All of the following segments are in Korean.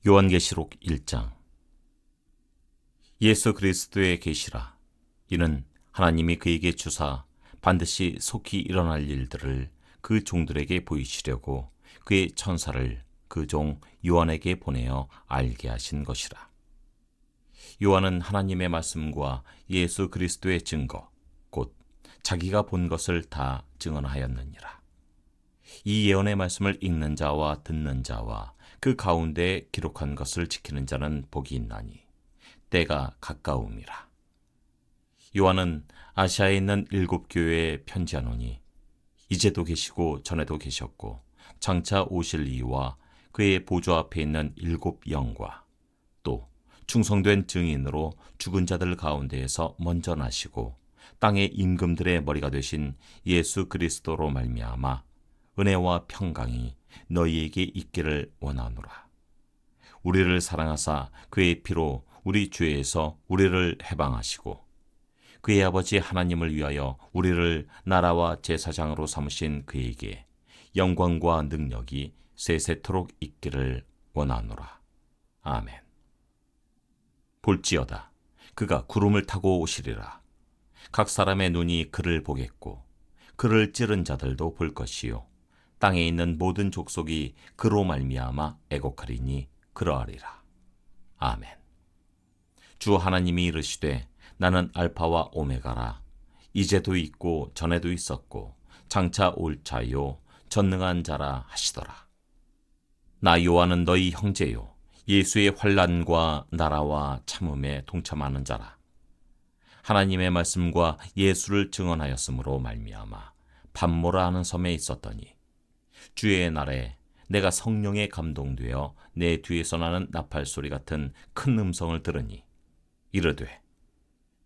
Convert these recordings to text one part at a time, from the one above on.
요한계시록 1장. 예수 그리스도의 계시라. 이는 하나님이 그에게 주사 반드시 속히 일어날 일들을 그 종들에게 보이시려고 그의 천사를 그 종 요한에게 보내어 알게 하신 것이라. 요한은 하나님의 말씀과 예수 그리스도의 증거, 곧 자기가 본 것을 다 증언하였느니라. 이 예언의 말씀을 읽는 자와 듣는 자와 그 가운데 기록한 것을 지키는 자는 복이 있나니 때가 가까움이라. 요한은 아시아에 있는 7교회에 편지하노니 이제도 계시고 전에도 계셨고 장차 오실 이와 그의 보좌 앞에 있는 7영과 또 충성된 증인으로 죽은 자들 가운데에서 먼저 나시고 땅의 임금들의 머리가 되신 예수 그리스도로 말미암아 은혜와 평강이 너희에게 있기를 원하노라. 우리를 사랑하사 그의 피로 우리 죄에서 우리를 해방하시고 그의 아버지 하나님을 위하여 우리를 나라와 제사장으로 삼으신 그에게 영광과 능력이 세세토록 있기를 원하노라. 아멘. 볼지어다 그가 구름을 타고 오시리라. 각 사람의 눈이 그를 보겠고 그를 찌른 자들도 볼 것이요 땅에 있는 모든 족속이 그로 말미암아 애곡하리니 그러하리라. 아멘. 주 하나님이 이르시되 나는 알파와 오메가라. 이제도 있고 전에도 있었고 장차 올 자요 전능한 자라 하시더라. 나 요한은 너희 형제요 예수의 환난과 나라와 참음에 동참하는 자라. 하나님의 말씀과 예수를 증언하였으므로 말미암아 밤모라 하는 섬에 있었더니 주의 날에 내가 성령에 감동되어 내 뒤에서 나는 나팔소리 같은 큰 음성을 들으니 이르되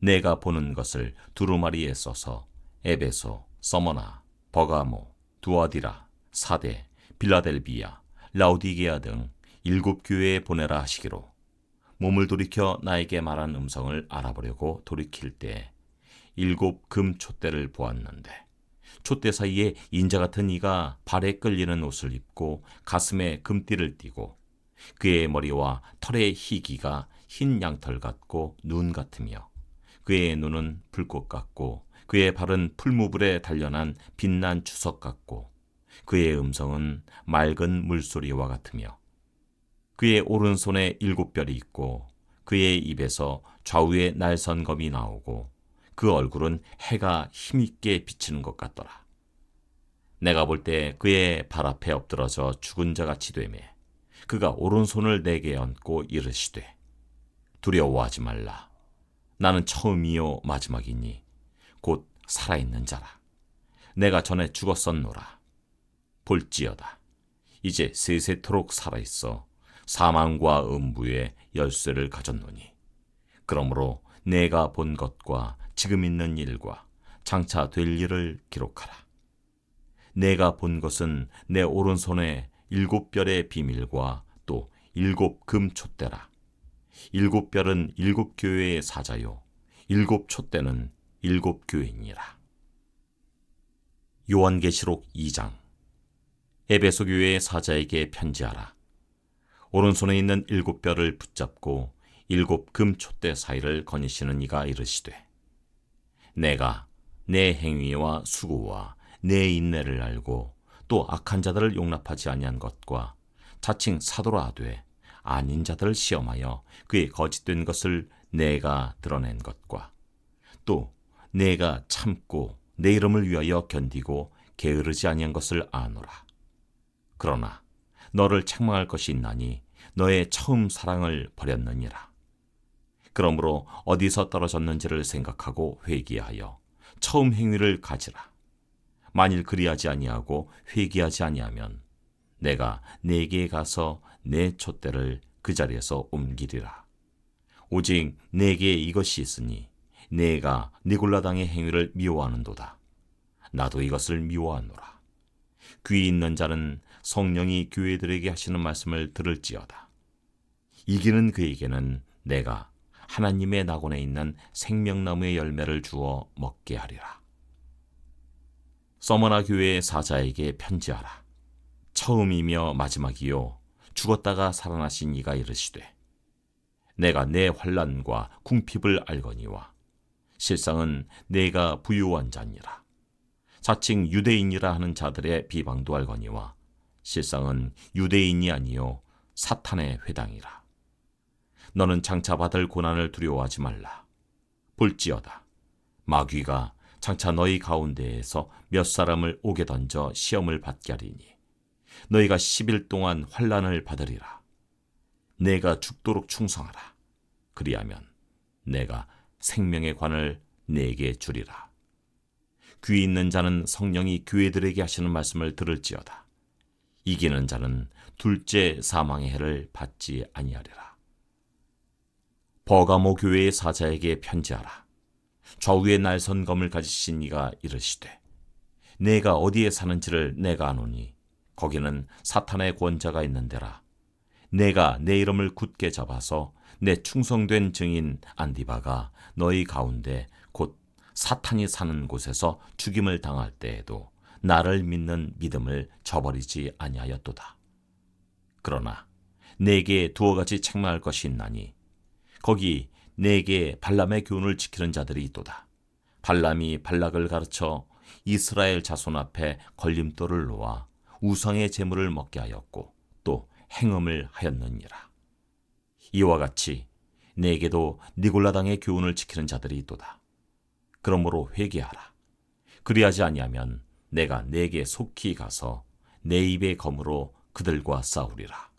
내가 보는 것을 두루마리에 써서 에베소, 서머나, 버가모, 두아디라, 사데, 빌라델비아, 라우디게아 등 7교회에 보내라 하시기로 몸을 돌이켜 나에게 말한 음성을 알아보려고 돌이킬 때 7 금촛대를 보았는데 촛대 사이에 인자 같은 이가 발에 끌리는 옷을 입고 가슴에 금띠를 띠고 그의 머리와 털의 희기가 흰 양털 같고 눈 같으며 그의 눈은 불꽃 같고 그의 발은 풀무불에 단련한 빛난 주석 같고 그의 음성은 맑은 물소리와 같으며 그의 오른손에 7별이 있고 그의 입에서 좌우에 날선 검이 나오고 그 얼굴은 해가 힘있게 비치는 것 같더라. 내가 볼 때 그의 발 앞에 엎드러져 죽은 자같이 되매 그가 오른손을 내게 얹고 이르시되 두려워하지 말라. 나는 처음이요 마지막이니 곧 살아있는 자라. 내가 전에 죽었었노라. 볼지어다 이제 세세토록 살아있어 사망과 음부의 열쇠를 가졌노니 그러므로 내가 본 것과 지금 있는 일과 장차 될 일을 기록하라. 내가 본 것은 내 오른손에 7별의 비밀과 또 7 금촛대라. 7별은 7교회의 사자요 7 촛대는 7교회니라. 요한계시록 2장. 에베소 교회의 사자에게 편지하라. 오른손에 있는 7별을 붙잡고 7 금촛대 사이를 거니시는 이가 이르시되 내가 내 행위와 수고와 내 인내를 알고 또 악한 자들을 용납하지 아니한 것과 자칭 사도라 하되 아닌 자들을 시험하여 그의 거짓된 것을 내가 드러낸 것과 또 내가 참고 내 이름을 위하여 견디고 게으르지 아니한 것을 아노라. 그러나 너를 책망할 것이 있나니 너의 처음 사랑을 버렸느니라. 그러므로 어디서 떨어졌는지를 생각하고 회개하여 처음 행위를 가지라. 만일 그리하지 아니하고 회개하지 아니하면 내가 네게 가서 내 촛대를 그 자리에서 옮기리라. 오직 네게 이것이 있으니 네가 니골라당의 행위를 미워하는도다. 나도 이것을 미워하노라. 귀 있는 자는 성령이 교회들에게 하시는 말씀을 들을지어다. 이기는 그에게는 내가 하나님의 낙원에 있는 생명나무의 열매를 주어 먹게 하리라. 서머나 교회의 사자에게 편지하라. 처음이며 마지막이요 죽었다가 살아나신 이가 이르시되 내가 내 환난과 궁핍을 알거니와 실상은 내가 부유한 자니라. 자칭 유대인이라 하는 자들의 비방도 알거니와 실상은 유대인이 아니요 사탄의 회당이라. 너는 장차 받을 고난을 두려워하지 말라. 볼지어다 마귀가 장차 너희 가운데에서 몇 사람을 옥에 던져 시험을 받게 하리니 너희가 10일 동안 환난을 받으리라. 내가 죽도록 충성하라. 그리하면 내가 생명의 관을 내게 주리라. 귀 있는 자는 성령이 교회들에게 하시는 말씀을 들을지어다. 이기는 자는 둘째 사망의 해를 받지 아니하리라. 버가모 교회의 사자에게 편지하라. 좌우에 날선 검을 가지신 이가 이르시되 내가 어디에 사는지를 내가 아노니 거기는 사탄의 권자가 있는 데라. 내가 내 이름을 굳게 잡아서 내 충성된 증인 안디바가 너희 가운데 곧 사탄이 사는 곳에서 죽임을 당할 때에도 나를 믿는 믿음을 저버리지 아니하였도다. 그러나 내게 두어 가지 책망할 것이 있나니 거기 내게 발람의 교훈을 지키는 자들이 있도다. 발람이 발락을 가르쳐 이스라엘 자손 앞에 걸림돌을 놓아 우상의 제물을 먹게 하였고 또 행음을 하였느니라. 이와 같이 내게도 니골라당의 교훈을 지키는 자들이 있도다. 그러므로 회개하라. 그리하지 아니하면 내가 내게 속히 가서 내 입의 검으로 그들과 싸우리라.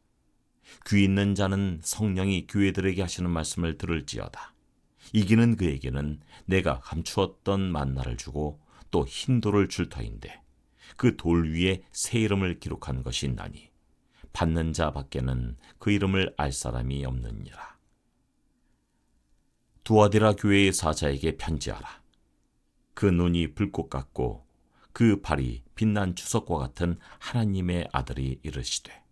귀 있는 자는 성령이 교회들에게 하시는 말씀을 들을지어다. 이기는 그에게는 내가 감추었던 만나를 주고 또 흰 돌을 줄 터인데 그 돌 위에 새 이름을 기록한 것이 있나니 받는 자 밖에는 그 이름을 알 사람이 없느니라. 두아디라 교회의 사자에게 편지하라. 그 눈이 불꽃 같고 그 발이 빛난 주석과 같은 하나님의 아들이 이르시되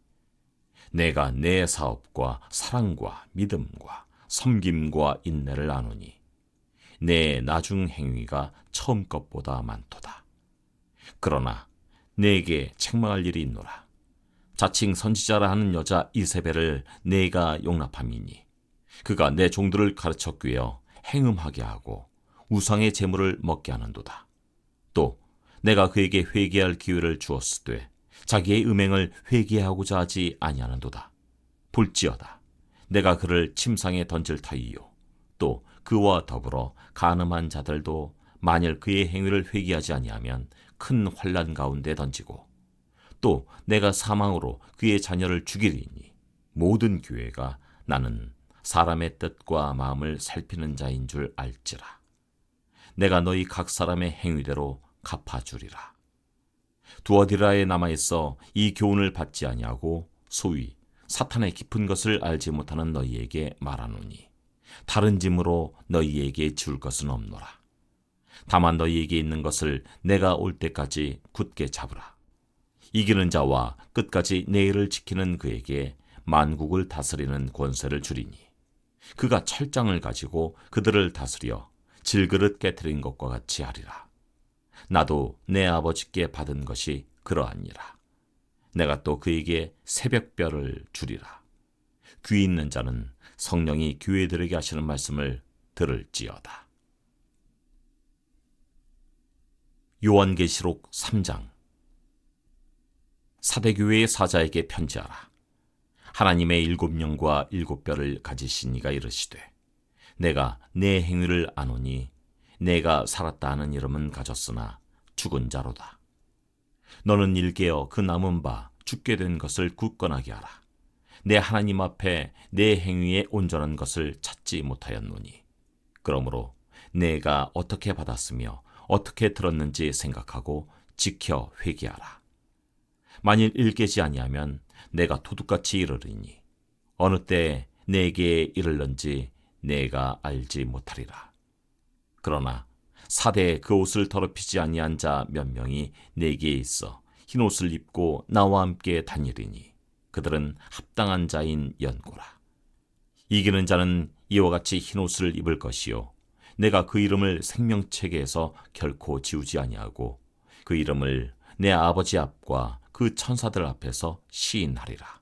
내가 내 사업과 사랑과 믿음과 섬김과 인내를 아노니 내 나중 행위가 처음 것보다 많도다. 그러나 내게 책망할 일이 있노라. 자칭 선지자라 하는 여자 이세벨을 내가 용납함이니 그가 내 종들을 가르쳐 꿰어 행음하게 하고 우상의 제물을 먹게 하는도다. 또 내가 그에게 회개할 기회를 주었으되 자기의 음행을 회개하고자 하지 아니하는도다. 볼지어다 내가 그를 침상에 던질 터이요 또 그와 더불어 간음한 자들도 만일 그의 행위를 회개하지 아니하면 큰 환난 가운데 던지고 또 내가 사망으로 그의 자녀를 죽이리니 모든 교회가 나는 사람의 뜻과 마음을 살피는 자인 줄 알지라. 내가 너희 각 사람의 행위대로 갚아주리라. 두어디라에 남아있어 이 교훈을 받지 아니하고 소위 사탄의 깊은 것을 알지 못하는 너희에게 말하노니 다른 짐으로 너희에게 줄 것은 없노라. 다만 너희에게 있는 것을 내가 올 때까지 굳게 잡으라. 이기는 자와 끝까지 내 일을 지키는 그에게 만국을 다스리는 권세를 주리니 그가 철장을 가지고 그들을 다스려 질그릇 깨트린 것과 같이 하리라. 나도 내 아버지께 받은 것이 그러하니라. 내가 또 그에게 새벽별을 주리라. 귀 있는 자는 성령이 교회들에게 하시는 말씀을 들을지어다. 요한계시록 3장. 사대교회의 사자에게 편지하라. 하나님의 7영과 7뼈를 가지신 이가 이르시되 내가 내 행위를 아노니 내가 살았다 하는 이름은 가졌으나 죽은 자로다. 너는 일깨어 그 남은 바 죽게 된 것을 굳건하게 하라. 내 하나님 앞에 내 행위에 온전한 것을 찾지 못하였노니 그러므로 내가 어떻게 받았으며 어떻게 들었는지 생각하고 지켜 회개하라. 만일 일깨지 아니하면 내가 도둑같이 이르리니 어느 때에 내게 이르는지 내가 알지 못하리라. 그러나 사대에 그 옷을 더럽히지 아니한 자 몇 명이 내게 있어 흰 옷을 입고 나와 함께 다니리니 그들은 합당한 자인 연고라. 이기는 자는 이와 같이 흰 옷을 입을 것이요 내가 그 이름을 생명책에서 결코 지우지 아니하고 그 이름을 내 아버지 앞과 그 천사들 앞에서 시인하리라.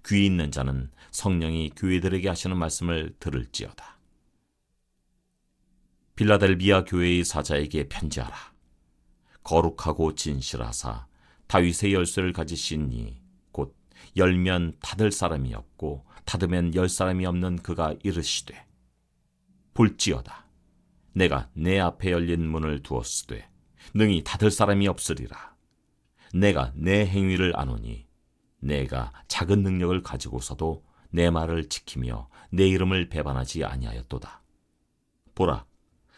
귀 있는 자는 성령이 교회들에게 하시는 말씀을 들을지어다. 빌라델비아 교회의 사자에게 편지하라. 거룩하고 진실하사 다윗의 열쇠를 가지신 이 곧 열면 닫을 사람이 없고 닫으면 열 사람이 없는 그가 이르시되, 볼지어다. 내가 내 앞에 열린 문을 두었으되 능히 닫을 사람이 없으리라. 내가 내 행위를 아노니 내가 작은 능력을 가지고서도 내 말을 지키며 내 이름을 배반하지 아니하였도다. 보라,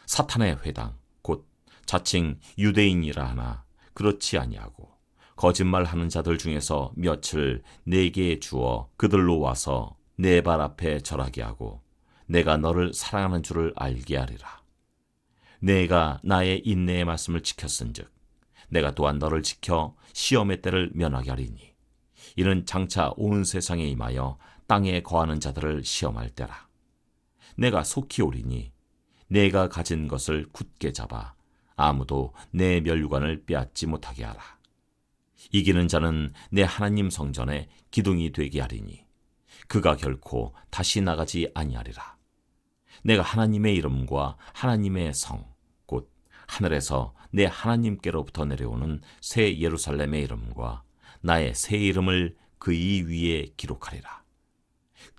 사탄의 회당 곧 자칭 유대인이라 하나 그렇지 아니하고 거짓말하는 자들 중에서 몇을 내게 주어 그들로 와서 내 발 앞에 절하게 하고 내가 너를 사랑하는 줄을 알게 하리라. 내가 나의 인내의 말씀을 지켰은즉 내가 또한 너를 지켜 시험의 때를 면하게 하리니 이는 장차 온 세상에 임하여 땅에 거하는 자들을 시험할 때라. 내가 속히 오리니 내가 가진 것을 굳게 잡아 아무도 내 멸류관을 빼앗지 못하게 하라. 이기는 자는 내 하나님 성전에 기둥이 되게 하리니 그가 결코 다시 나가지 아니하리라. 내가 하나님의 이름과 하나님의 성 곧 하늘에서 내 하나님께로부터 내려오는 새 예루살렘의 이름과 나의 새 이름을 그이 위에 기록하리라.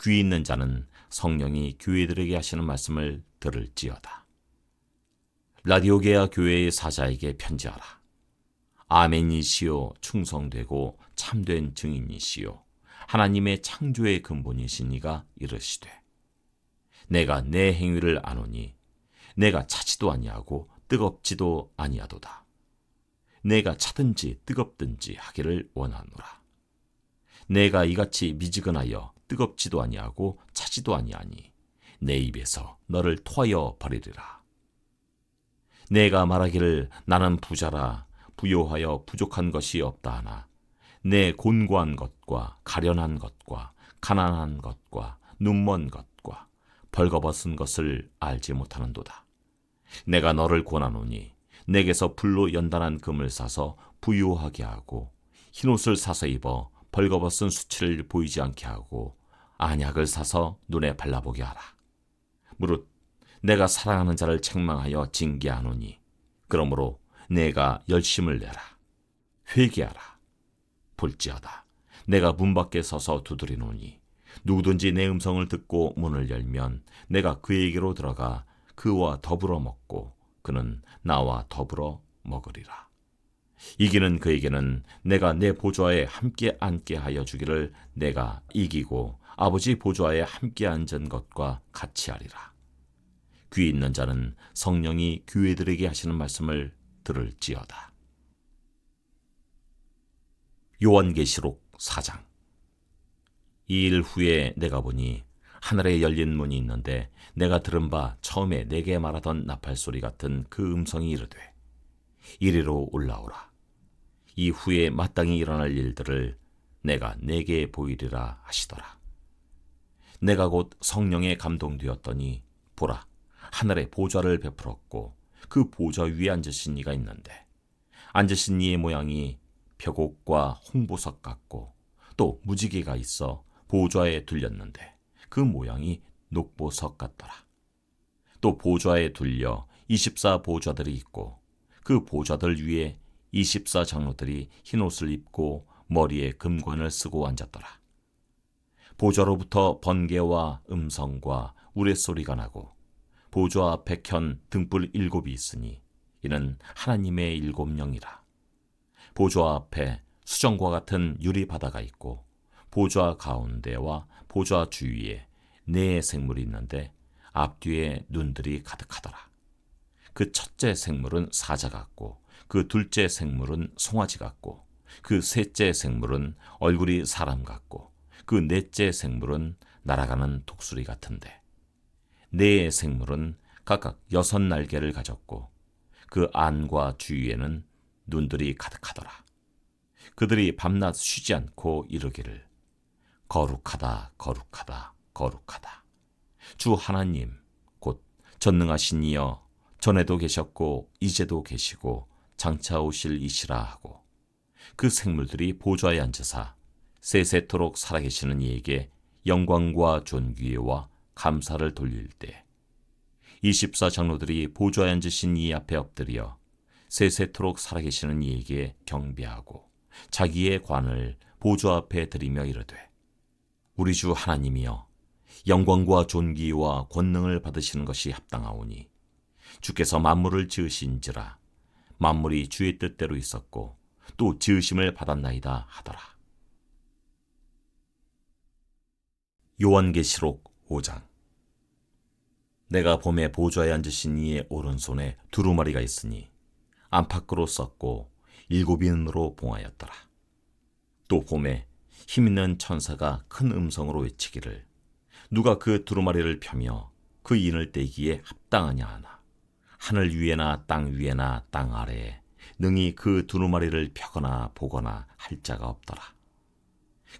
귀 있는 자는 성령이 교회들에게 하시는 말씀을 들을지어다. 라디오게아 교회의 사자에게 편지하라. 아멘이시요 충성되고 참된 증인이시요 하나님의 창조의 근본이신 이가 이르시되, 내가 내 행위를 아노니 내가 차지도 아니하고 뜨겁지도 아니하도다. 내가 차든지 뜨겁든지 하기를 원하노라. 내가 이같이 미지근하여 뜨겁지도 아니하고 차지도 아니하니 내 입에서 너를 토하여 버리리라. 내가 말하기를 나는 부자라 부요하여 부족한 것이 없다 하나 내 곤고한 것과 가련한 것과 가난한 것과 눈먼 것과 벌거벗은 것을 알지 못하는도다. 내가 너를 권하노니 내게서 불로 연단한 금을 사서 부유하게 하고 흰옷을 사서 입어 벌거벗은 수치를 보이지 않게 하고 안약을 사서 눈에 발라보게 하라. 무릇 내가 사랑하는 자를 책망하여 징계하노니 그러므로 내가 열심을 내라. 회개하라. 볼지어다. 내가 문 밖에 서서 두드리노니 누구든지 내 음성을 듣고 문을 열면 내가 그에게로 들어가 그와 더불어 먹고 그는 나와 더불어 먹으리라. 이기는 그에게는 내가 내 보좌에 함께 앉게 하여 주기를 내가 이기고 아버지 보좌에 함께 앉은 것과 같이 하리라. 귀 있는 자는 성령이 교회들에게 하시는 말씀을 들을지어다. 요한계시록 4장. 이 일 후에 내가 보니 하늘에 열린 문이 있는데 내가 들은 바 처음에 내게 말하던 나팔소리 같은 그 음성이 이르되, 이리로 올라오라. 이 후에 마땅히 일어날 일들을 내가 내게 보이리라 하시더라. 내가 곧 성령에 감동되었더니 보라, 하늘에 보좌를 베풀었고 그 보좌 위에 앉으신 이가 있는데 앉으신 이의 모양이 벽옥과 홍보석 같고 또 무지개가 있어 보좌에 둘렸는데 그 모양이 녹보석 같더라. 또 보좌에 둘려 24 보좌들이 있고 그 보좌들 위에 24 장로들이 흰옷을 입고 머리에 금관을 쓰고 앉았더라. 보좌로부터 번개와 음성과 우레소리가 나고 보좌 앞에 켠 등불 7이 있으니 이는 하나님의 7영이라. 보좌 앞에 수정과 같은 유리 바다가 있고 보좌 가운데와 보좌 주위에 네 생물이 있는데 앞뒤에 눈들이 가득하더라. 그 첫째 생물은 사자 같고 그 둘째 생물은 송아지 같고 그 셋째 생물은 얼굴이 사람 같고 그 넷째 생물은 날아가는 독수리 같은데 네 생물은 각각 6 날개를 가졌고 그 안과 주위에는 눈들이 가득하더라. 그들이 밤낮 쉬지 않고 이르기를 거룩하다 거룩하다 거룩하다. 주 하나님 곧 전능하신 이여 전에도 계셨고 이제도 계시고 장차 오실 이시라 하고 그 생물들이 보좌에 앉으사 세세토록 살아계시는 이에게 영광과 존귀와 감사를 돌릴 때 24장로들이 보좌에 앉으신 이 앞에 엎드려 세세토록 살아계시는 이에게 경배하고 자기의 관을 보좌 앞에 드리며 이르되 우리 주 하나님이여 영광과 존귀와 권능을 받으시는 것이 합당하오니 주께서 만물을 지으신지라 만물이 주의 뜻대로 있었고 또 지으심을 받았나이다 하더라. 요한계시록 5장. 내가 봄에 보좌에 앉으신 이의 오른손에 두루마리가 있으니 안팎으로 썼고 7인으로 봉하였더라. 또 봄에 힘있는 천사가 큰 음성으로 외치기를 누가 그 두루마리를 펴며 그 인을 떼기에 합당하냐 하나. 하늘 위에나 땅 위에나 땅 아래에 능히 그 두루마리를 펴거나 보거나 할 자가 없더라.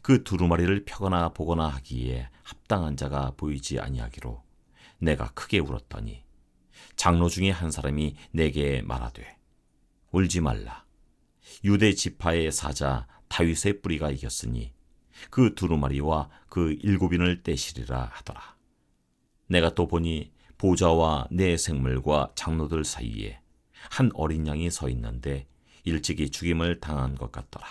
그 두루마리를 펴거나 보거나 하기에 합당한 자가 보이지 아니하기로 내가 크게 울었더니 장로 중에 한 사람이 내게 말하되 울지 말라. 유대 지파의 사자 다윗의 뿌리가 이겼으니 그 두루마리와 그 7인을 떼시리라 하더라. 내가 또 보니 보좌와 내 생물과 장로들 사이에 한 어린 양이 서 있는데 일찍이 죽임을 당한 것 같더라.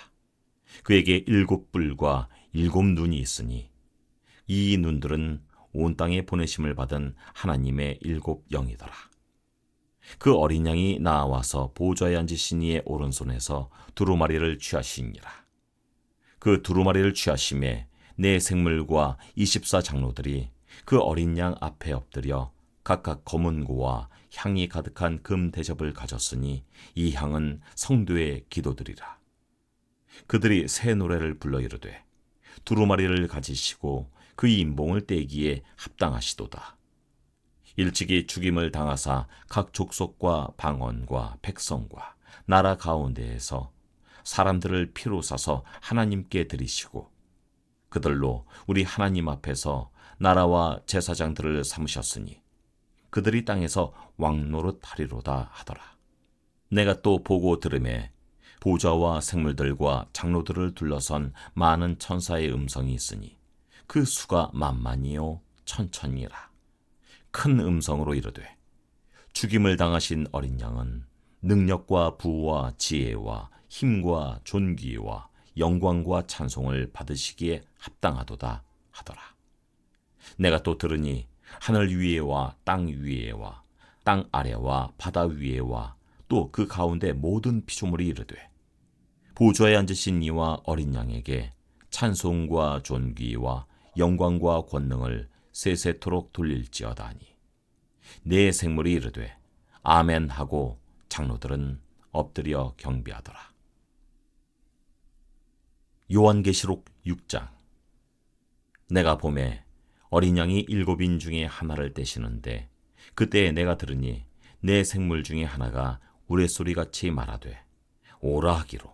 그에게 7뿔과 7눈이 있으니 이 눈들은 온 땅에 보내심을 받은 하나님의 7영이더라. 그 어린 양이 나와서 보좌에 앉으신 이의 오른손에서 두루마리를 취하시니라. 그 두루마리를 취하심에 내 생물과 24장로들이 그 어린 양 앞에 엎드려 각각 검은 고와 향이 가득한 금 대접을 가졌으니 이 향은 성도의 기도들이라. 그들이 새 노래를 불러 이르되 두루마리를 가지시고 그 인봉을 떼기에 합당하시도다. 일찍이 죽임을 당하사 각 족속과 방언과 백성과 나라 가운데에서 사람들을 피로 사서 하나님께 드리시고 그들로 우리 하나님 앞에서 나라와 제사장들을 삼으셨으니 그들이 땅에서 왕노릇 하리로다 하더라. 내가 또 보고 들으매 보좌와 생물들과 장로들을 둘러선 많은 천사의 음성이 있으니 그 수가 만만이요 천천이라. 큰 음성으로 이르되 죽임을 당하신 어린 양은 능력과 부와 지혜와 힘과 존귀와 영광과 찬송을 받으시기에 합당하도다 하더라. 내가 또 들으니 하늘 위에와 땅 위에와 땅 아래와 바다 위에와 또 그 가운데 모든 피조물이 이르되 보좌에 앉으신 이와 어린 양에게 찬송과 존귀와 영광과 권능을 세세토록 돌릴지어다 하니 내 생물이 이르되 아멘 하고 장로들은 엎드려 경배하더라. 요한계시록 6장. 내가 보매 어린 양이 7인 중에 하나를 떼시는데 그때 내가 들으니 내 생물 중에 하나가 우레소리같이 말하되 오라 하기로.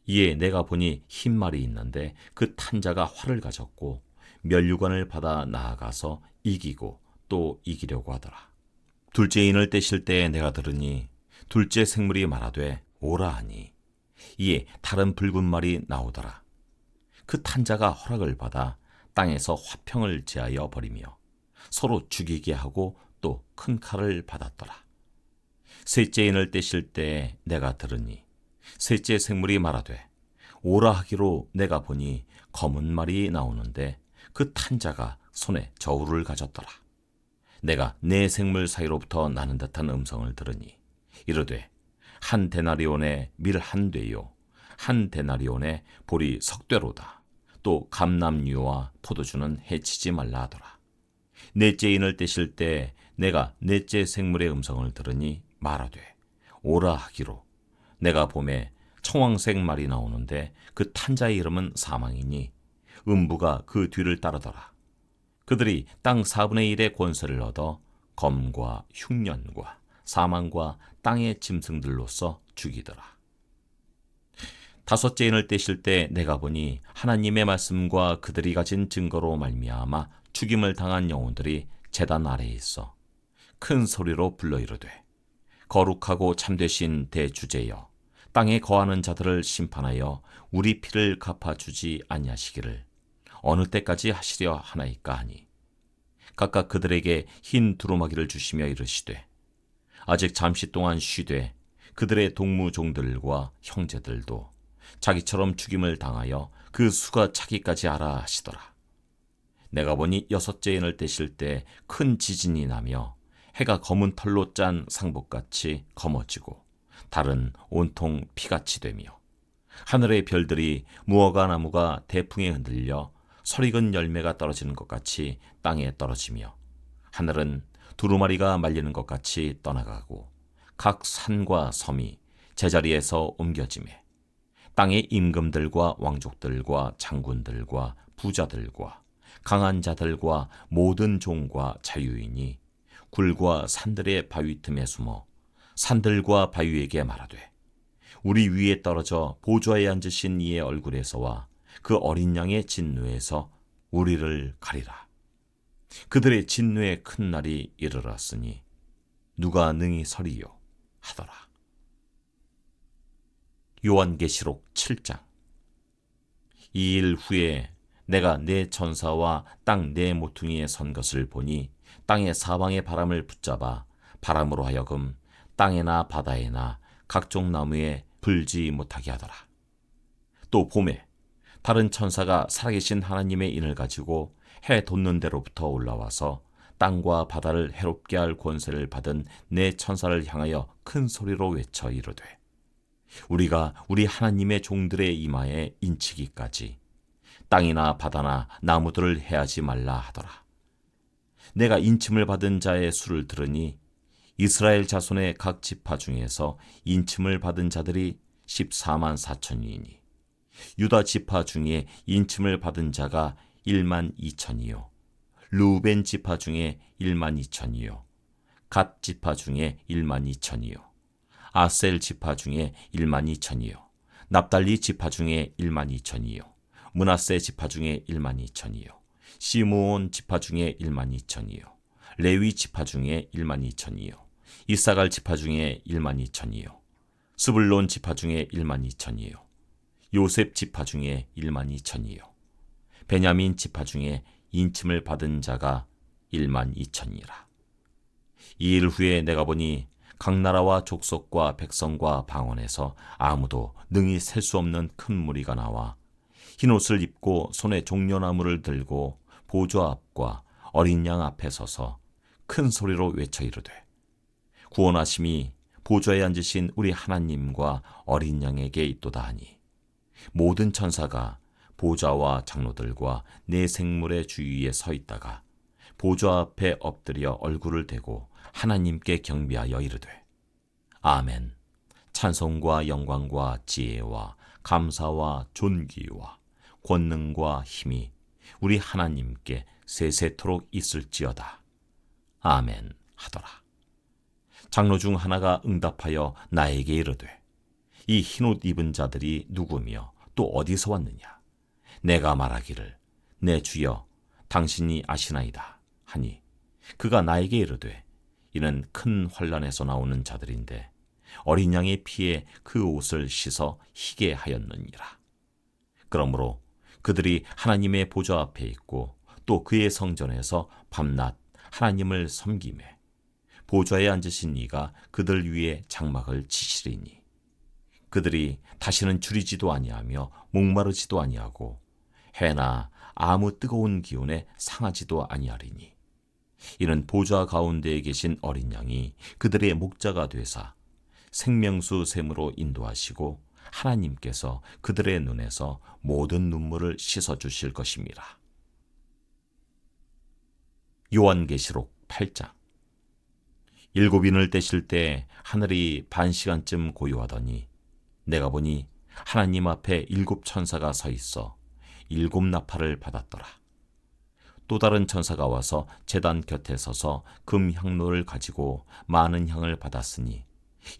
이에 내가 보니 흰 말이 있는데 그 탄 자가 활을 가졌고 면류관을 받아 나아가서 이기고 또 이기려고 하더라. 둘째 인을 떼실 때에 내가 들으니 둘째 생물이 말하되 오라 하니 이에 다른 붉은 말이 나오더라. 그 탄 자가 허락을 받아 땅에서 화평을 제하여 버리며 서로 죽이게 하고 또 큰 칼을 받았더라. 셋째 인을 떼실 때에 내가 들으니 셋째 생물이 말하되 오라 하기로 내가 보니 검은 말이 나오는데 그 탄 자가 손에 저울을 가졌더라. 내가 내 생물 사이로부터 나는 듯한 음성을 들으니 이르되 한 데나리온의 밀 한 되요 한 데나리온의 보리 석 되로다. 또 감람류와 포도주는 해치지 말라 하더라. 넷째 인을 떼실 때 내가 넷째 생물의 음성을 들으니 말하되 오라 하기로 내가 보매 청황색 말이 나오는데 그 탄자의 이름은 사망이니 음부가 그 뒤를 따르더라. 그들이 땅 4분의 1의 권세를 얻어 검과 흉년과 사망과 땅의 짐승들로서 죽이더라. 다섯째 인을 떼실 때 내가 보니 하나님의 말씀과 그들이 가진 증거로 말미암아 죽임을 당한 영혼들이 제단 아래에 있어 큰 소리로 불러 이르되 거룩하고 참되신 대주제여 땅에 거하는 자들을 심판하여 우리 피를 갚아주지 아니하시기를 어느 때까지 하시려 하나이까 하니 각각 그들에게 흰 두루마기를 주시며 이르시되 아직 잠시 동안 쉬되 그들의 동무종들과 형제들도 자기처럼 죽임을 당하여 그 수가 차기까지 하라 하시더라. 내가 보니 여섯째 인을 떼실 때 큰 지진이 나며 해가 검은 털로 짠 상복같이 검어지고 달은 온통 피같이 되며 하늘의 별들이 무화과 나무가 대풍에 흔들려 설익은 열매가 떨어지는 것 같이 땅에 떨어지며 하늘은 두루마리가 말리는 것 같이 떠나가고 각 산과 섬이 제자리에서 옮겨지매 땅의 임금들과 왕족들과 장군들과 부자들과 강한 자들과 모든 종과 자유인이 굴과 산들의 바위 틈에 숨어 산들과 바위에게 말하되 우리 위에 떨어져 보좌에 앉으신 이의 얼굴에서와 그 어린 양의 진노에서 우리를 가리라. 그들의 진노의 큰 날이 이르렀으니 누가 능히 서리요 하더라. 요한계시록 7장. 이 일 후에 내가 네 천사와 땅 네 모퉁이에 선 것을 보니 땅의 사방의 바람을 붙잡아 바람으로 하여금 땅에나 바다에나 각종 나무에 불지 못하게 하더라. 또 봄에 다른 천사가 살아계신 하나님의 인을 가지고 해 돋는 데로부터 올라와서 땅과 바다를 해롭게 할 권세를 받은 네 천사를 향하여 큰 소리로 외쳐 이르되 우리가 우리 하나님의 종들의 이마에 인치기까지 땅이나 바다나 나무들을 해하지 말라 하더라. 내가 인침을 받은 자의 수를 들으니 이스라엘 자손의 각 지파 중에서 인침을 받은 자들이 14만 4천이니 유다 지파 중에 인침을 받은 자가 1만 2천이요 르우벤 지파 중에 1만 2천이요 갓 지파 중에 1만 2천이요 아셀 지파 중에 1만 2천이요 납달리 지파 중에 1만 2천이요 므낫세 지파 중에 1만 2천이요 시므온 지파 중에 1만 2천이요 레위 지파 중에 1만 2천이요 이사갈 지파 중에 1만 2천이요 스불론 지파 중에 1만 2천이요 요셉 지파 중에 1만 2천이요 베냐민 지파 중에 인침을 받은 자가 1만 2천이라. 이 일 후에 내가 보니 각 나라와 족속과 백성과 방언에서 아무도 능히 셀 수 없는 큰 무리가 나와 흰옷을 입고 손에 종려나무를 들고 보좌 앞과 어린 양 앞에 서서 큰 소리로 외쳐 이르되 구원하심이 보좌에 앉으신 우리 하나님과 어린 양에게 있도다 하니 모든 천사가 보좌와 장로들과 네 생물의 주위에 서 있다가 보좌 앞에 엎드려 얼굴을 대고 하나님께 경배하여 이르되 아멘. 찬송과 영광과 지혜와 감사와 존귀와 권능과 힘이 우리 하나님께 세세토록 있을지어다. 아멘 하더라. 장로 중 하나가 응답하여 나에게 이르되 이 흰옷 입은 자들이 누구며 또 어디서 왔느냐? 내가 말하기를 내 주여 당신이 아시나이다 하니 그가 나에게 이르되 이는 큰 환난에서 나오는 자들인데 어린 양의 피에 그 옷을 씻어 희게 하였느니라. 그러므로 그들이 하나님의 보좌 앞에 있고 또 그의 성전에서 밤낮 하나님을 섬기매 보좌에 앉으신 이가 그들 위에 장막을 치시리니 그들이 다시는 줄이지도 아니하며 목마르지도 아니하고 해나 아무 뜨거운 기운에 상하지도 아니하리니 이는 보좌 가운데에 계신 어린 양이 그들의 목자가 되사 생명수 샘으로 인도하시고 하나님께서 그들의 눈에서 모든 눈물을 씻어주실 것입니다. 요한계시록 8장. 7인을 떼실 때 하늘이 반시간쯤 고요하더니 내가 보니 하나님 앞에 7 천사가 서 있어 7 나팔을 받았더라. 또 다른 천사가 와서 제단 곁에 서서 금 향로를 가지고 많은 향을 받았으니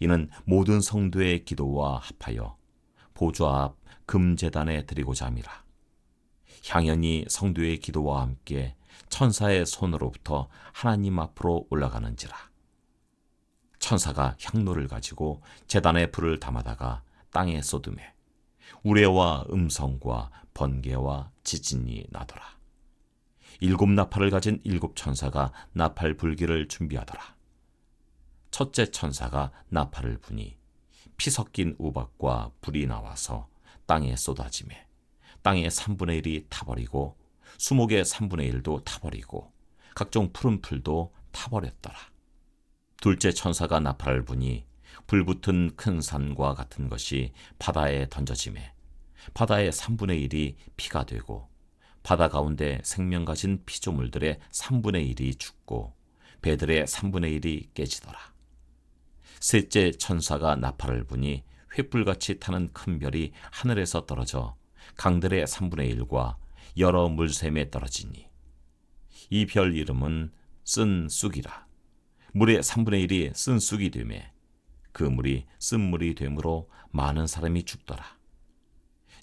이는 모든 성도의 기도와 합하여 보좌 앞 금제단에 드리고자 함이라. 향연이 성도의 기도와 함께 천사의 손으로부터 하나님 앞으로 올라가는지라. 천사가 향로를 가지고 제단에 불을 담아다가 땅에 쏟으매 우레와 음성과 번개와 지진이 나더라. 7나팔을 가진 7천사가 나팔 불기를 준비하더라. 첫째 천사가 나팔을 부니 피 섞인 우박과 불이 나와서 땅에 쏟아지매 땅의 3분의 1이 타버리고 수목의 3분의 1도 타버리고 각종 푸른 풀도 타버렸더라. 둘째 천사가 나팔을 부니 불붙은 큰 산과 같은 것이 바다에 던져지매 바다의 3분의 1이 피가 되고 바다 가운데 생명 가진 피조물들의 3분의 1이 죽고 배들의 3분의 1이 깨지더라. 셋째 천사가 나팔을 부니 횃불같이 타는 큰 별이 하늘에서 떨어져 강들의 3분의 1과 여러 물샘에 떨어지니 이 별 이름은 쓴 쑥이라. 물의 3분의 1이 쓴 쑥이 되매 그 물이 쓴물이 되므로 많은 사람이 죽더라.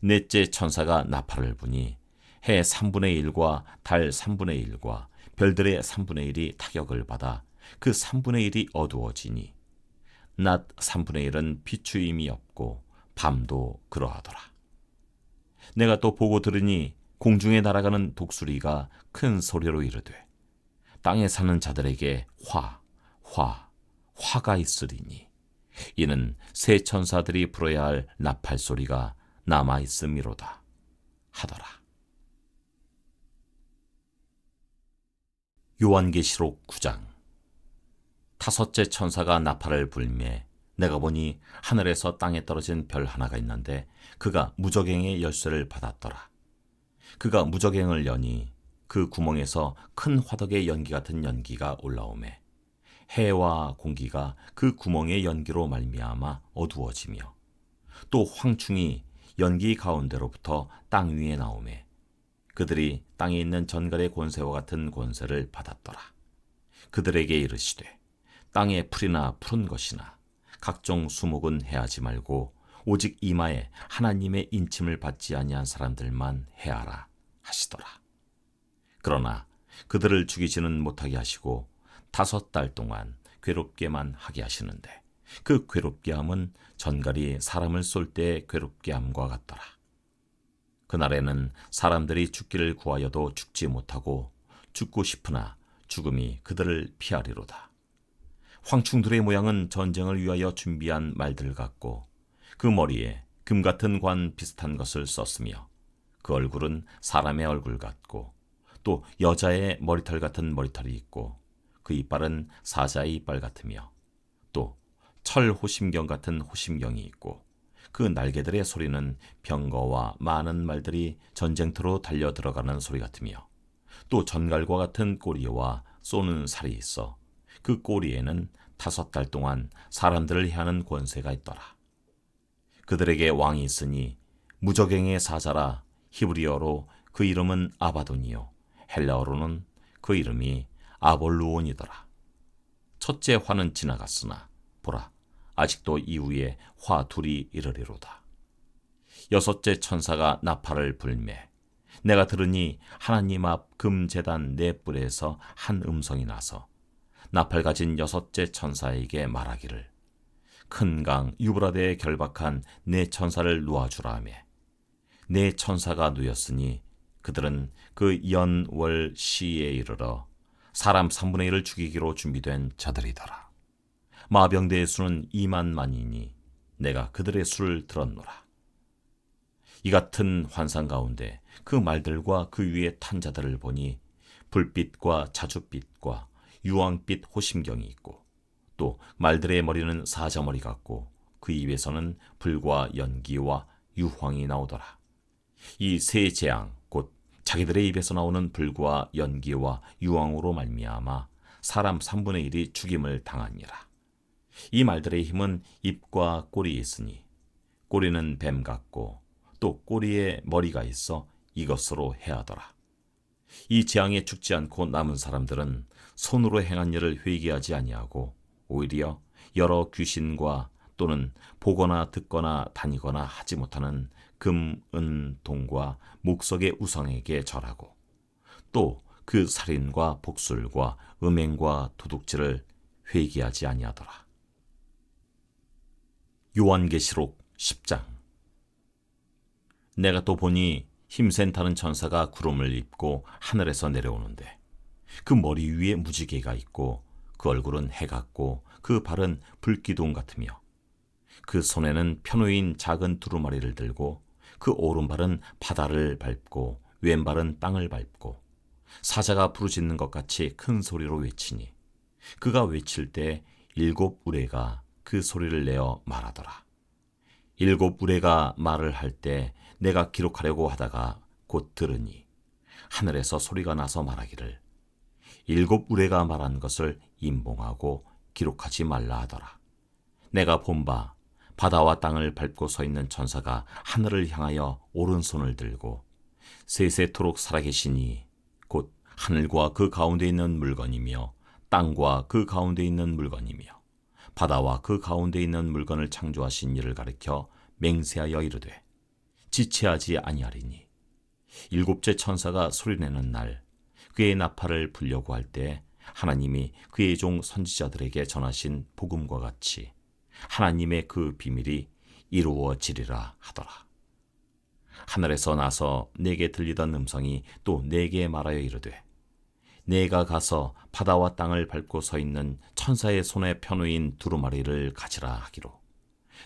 넷째 천사가 나팔을 부니 해 3분의 1과 달 3분의 1과 별들의 3분의 1이 타격을 받아 그 3분의 1이 어두워지니 낮 3분의 1은 비추임이 없고 밤도 그러하더라. 내가 또 보고 들으니 공중에 날아가는 독수리가 큰 소리로 이르되 땅에 사는 자들에게 화가 있으리니 이는 새 천사들이 불어야 할 나팔 소리가 남아 있음이로다 하더라. 요한계시록 9장. 다섯째 천사가 나팔을 불매 내가 보니 하늘에서 땅에 떨어진 별 하나가 있는데 그가 무저갱의 열쇠를 받았더라. 그가 무저갱을 여니 그 구멍에서 큰 화덕의 연기 같은 연기가 올라오매 해와 공기가 그 구멍의 연기로 말미암아 어두워지며 또 황충이 연기 가운데로부터 땅 위에 나오매 그들이 땅에 있는 전갈의 권세와 같은 권세를 받았더라. 그들에게 이르시되 땅의 풀이나 푸른 것이나 각종 수목은 해하지 말고 오직 이마에 하나님의 인침을 받지 아니한 사람들만 해하라 하시더라. 그러나 그들을 죽이지는 못하게 하시고 5달 동안 괴롭게만 하게 하시는데 그 괴롭게 함은 전갈이 사람을 쏠 때 괴롭게 함과 같더라. 그날에는 사람들이 죽기를 구하여도 죽지 못하고 죽고 싶으나 죽음이 그들을 피하리로다. 황충들의 모양은 전쟁을 위하여 준비한 말들 같고 그 머리에 금 같은 관 비슷한 것을 썼으며 그 얼굴은 사람의 얼굴 같고 또 여자의 머리털 같은 머리털이 있고 그 이빨은 사자의 이빨 같으며 또 철 호심경 같은 호심경이 있고 그 날개들의 소리는 병거와 많은 말들이 전쟁터로 달려 들어가는 소리 같으며 또 전갈과 같은 꼬리와 쏘는 살이 있어 그 꼬리에는 5달 동안 사람들을 해하는 권세가 있더라. 그들에게 왕이 있으니 무저갱의 사자라. 히브리어로 그 이름은 아바돈이요 헬라어로는 그 이름이 아볼루온이더라. 첫째 화는 지나갔으나 보라 아직도 이후에 화 둘이 이르리로다. 여섯째 천사가 나팔을 불매 내가 들으니 하나님 앞 금제단 네 뿔에서 한 음성이 나서 나팔 가진 여섯째 천사에게 말하기를 큰 강 유브라데에 결박한 네 천사를 놓아주라 하며 네 천사가 놓였으니 그들은 그 연, 월, 시에 이르러 사람 3분의 1을 죽이기로 준비된 자들이더라. 마병대의 수는 2만만이니 내가 그들의 수를 들었노라. 이 같은 환상 가운데 그 말들과 그 위에 탄 자들을 보니 불빛과 자줏빛과 유황빛 호심경이 있고 또 말들의 머리는 사자머리 같고 그 입에서는 불과 연기와 유황이 나오더라. 이 세 재앙 곧 자기들의 입에서 나오는 불과 연기와 유황으로 말미암아 사람 3분의 1이 죽임을 당하니라. 이 말들의 힘은 입과 꼬리에 있으니 꼬리는 뱀 같고 또 꼬리에 머리가 있어 이것으로 해하더라. 이 재앙에 죽지 않고 남은 사람들은 손으로 행한 일을 회개하지 아니하고 오히려 여러 귀신과 또는 보거나 듣거나 다니거나 하지 못하는 금, 은, 동과 목석의 우상에게 절하고 또 그 살인과 복술과 음행과 도둑질을 회개하지 아니하더라. 요한계시록 10장. 내가 또 보니 힘센 다른 천사가 구름을 입고 하늘에서 내려오는데 그 머리 위에 무지개가 있고 그 얼굴은 해 같고 그 발은 불기둥 같으며 그 손에는 편우인 작은 두루마리를 들고 그 오른발은 바다를 밟고 왼발은 땅을 밟고 사자가 부르짖는 것 같이 큰 소리로 외치니 그가 외칠 때 7 우레가 그 소리를 내어 말하더라. 7 우레가 말을 할 때 내가 기록하려고 하다가 곧 들으니 하늘에서 소리가 나서 말하기를 7 우레가 말한 것을 임봉하고 기록하지 말라 하더라. 내가 본 바 바다와 땅을 밟고 서 있는 천사가 하늘을 향하여 오른손을 들고 세세토록 살아계시니 곧 하늘과 그 가운데 있는 물건이며 땅과 그 가운데 있는 물건이며 바다와 그 가운데 있는 물건을 창조하신 이를 가리켜 맹세하여 이르되 지체하지 아니하리니 7째 천사가 소리내는 날 그의 나팔을 불려고 할 때 하나님이 그의 종 선지자들에게 전하신 복음과 같이 하나님의 그 비밀이 이루어지리라 하더라. 하늘에서 나서 내게 들리던 음성이 또 내게 말하여 이르되 내가 가서 바다와 땅을 밟고 서 있는 천사의 손에 편우인 두루마리를 가지라 하기로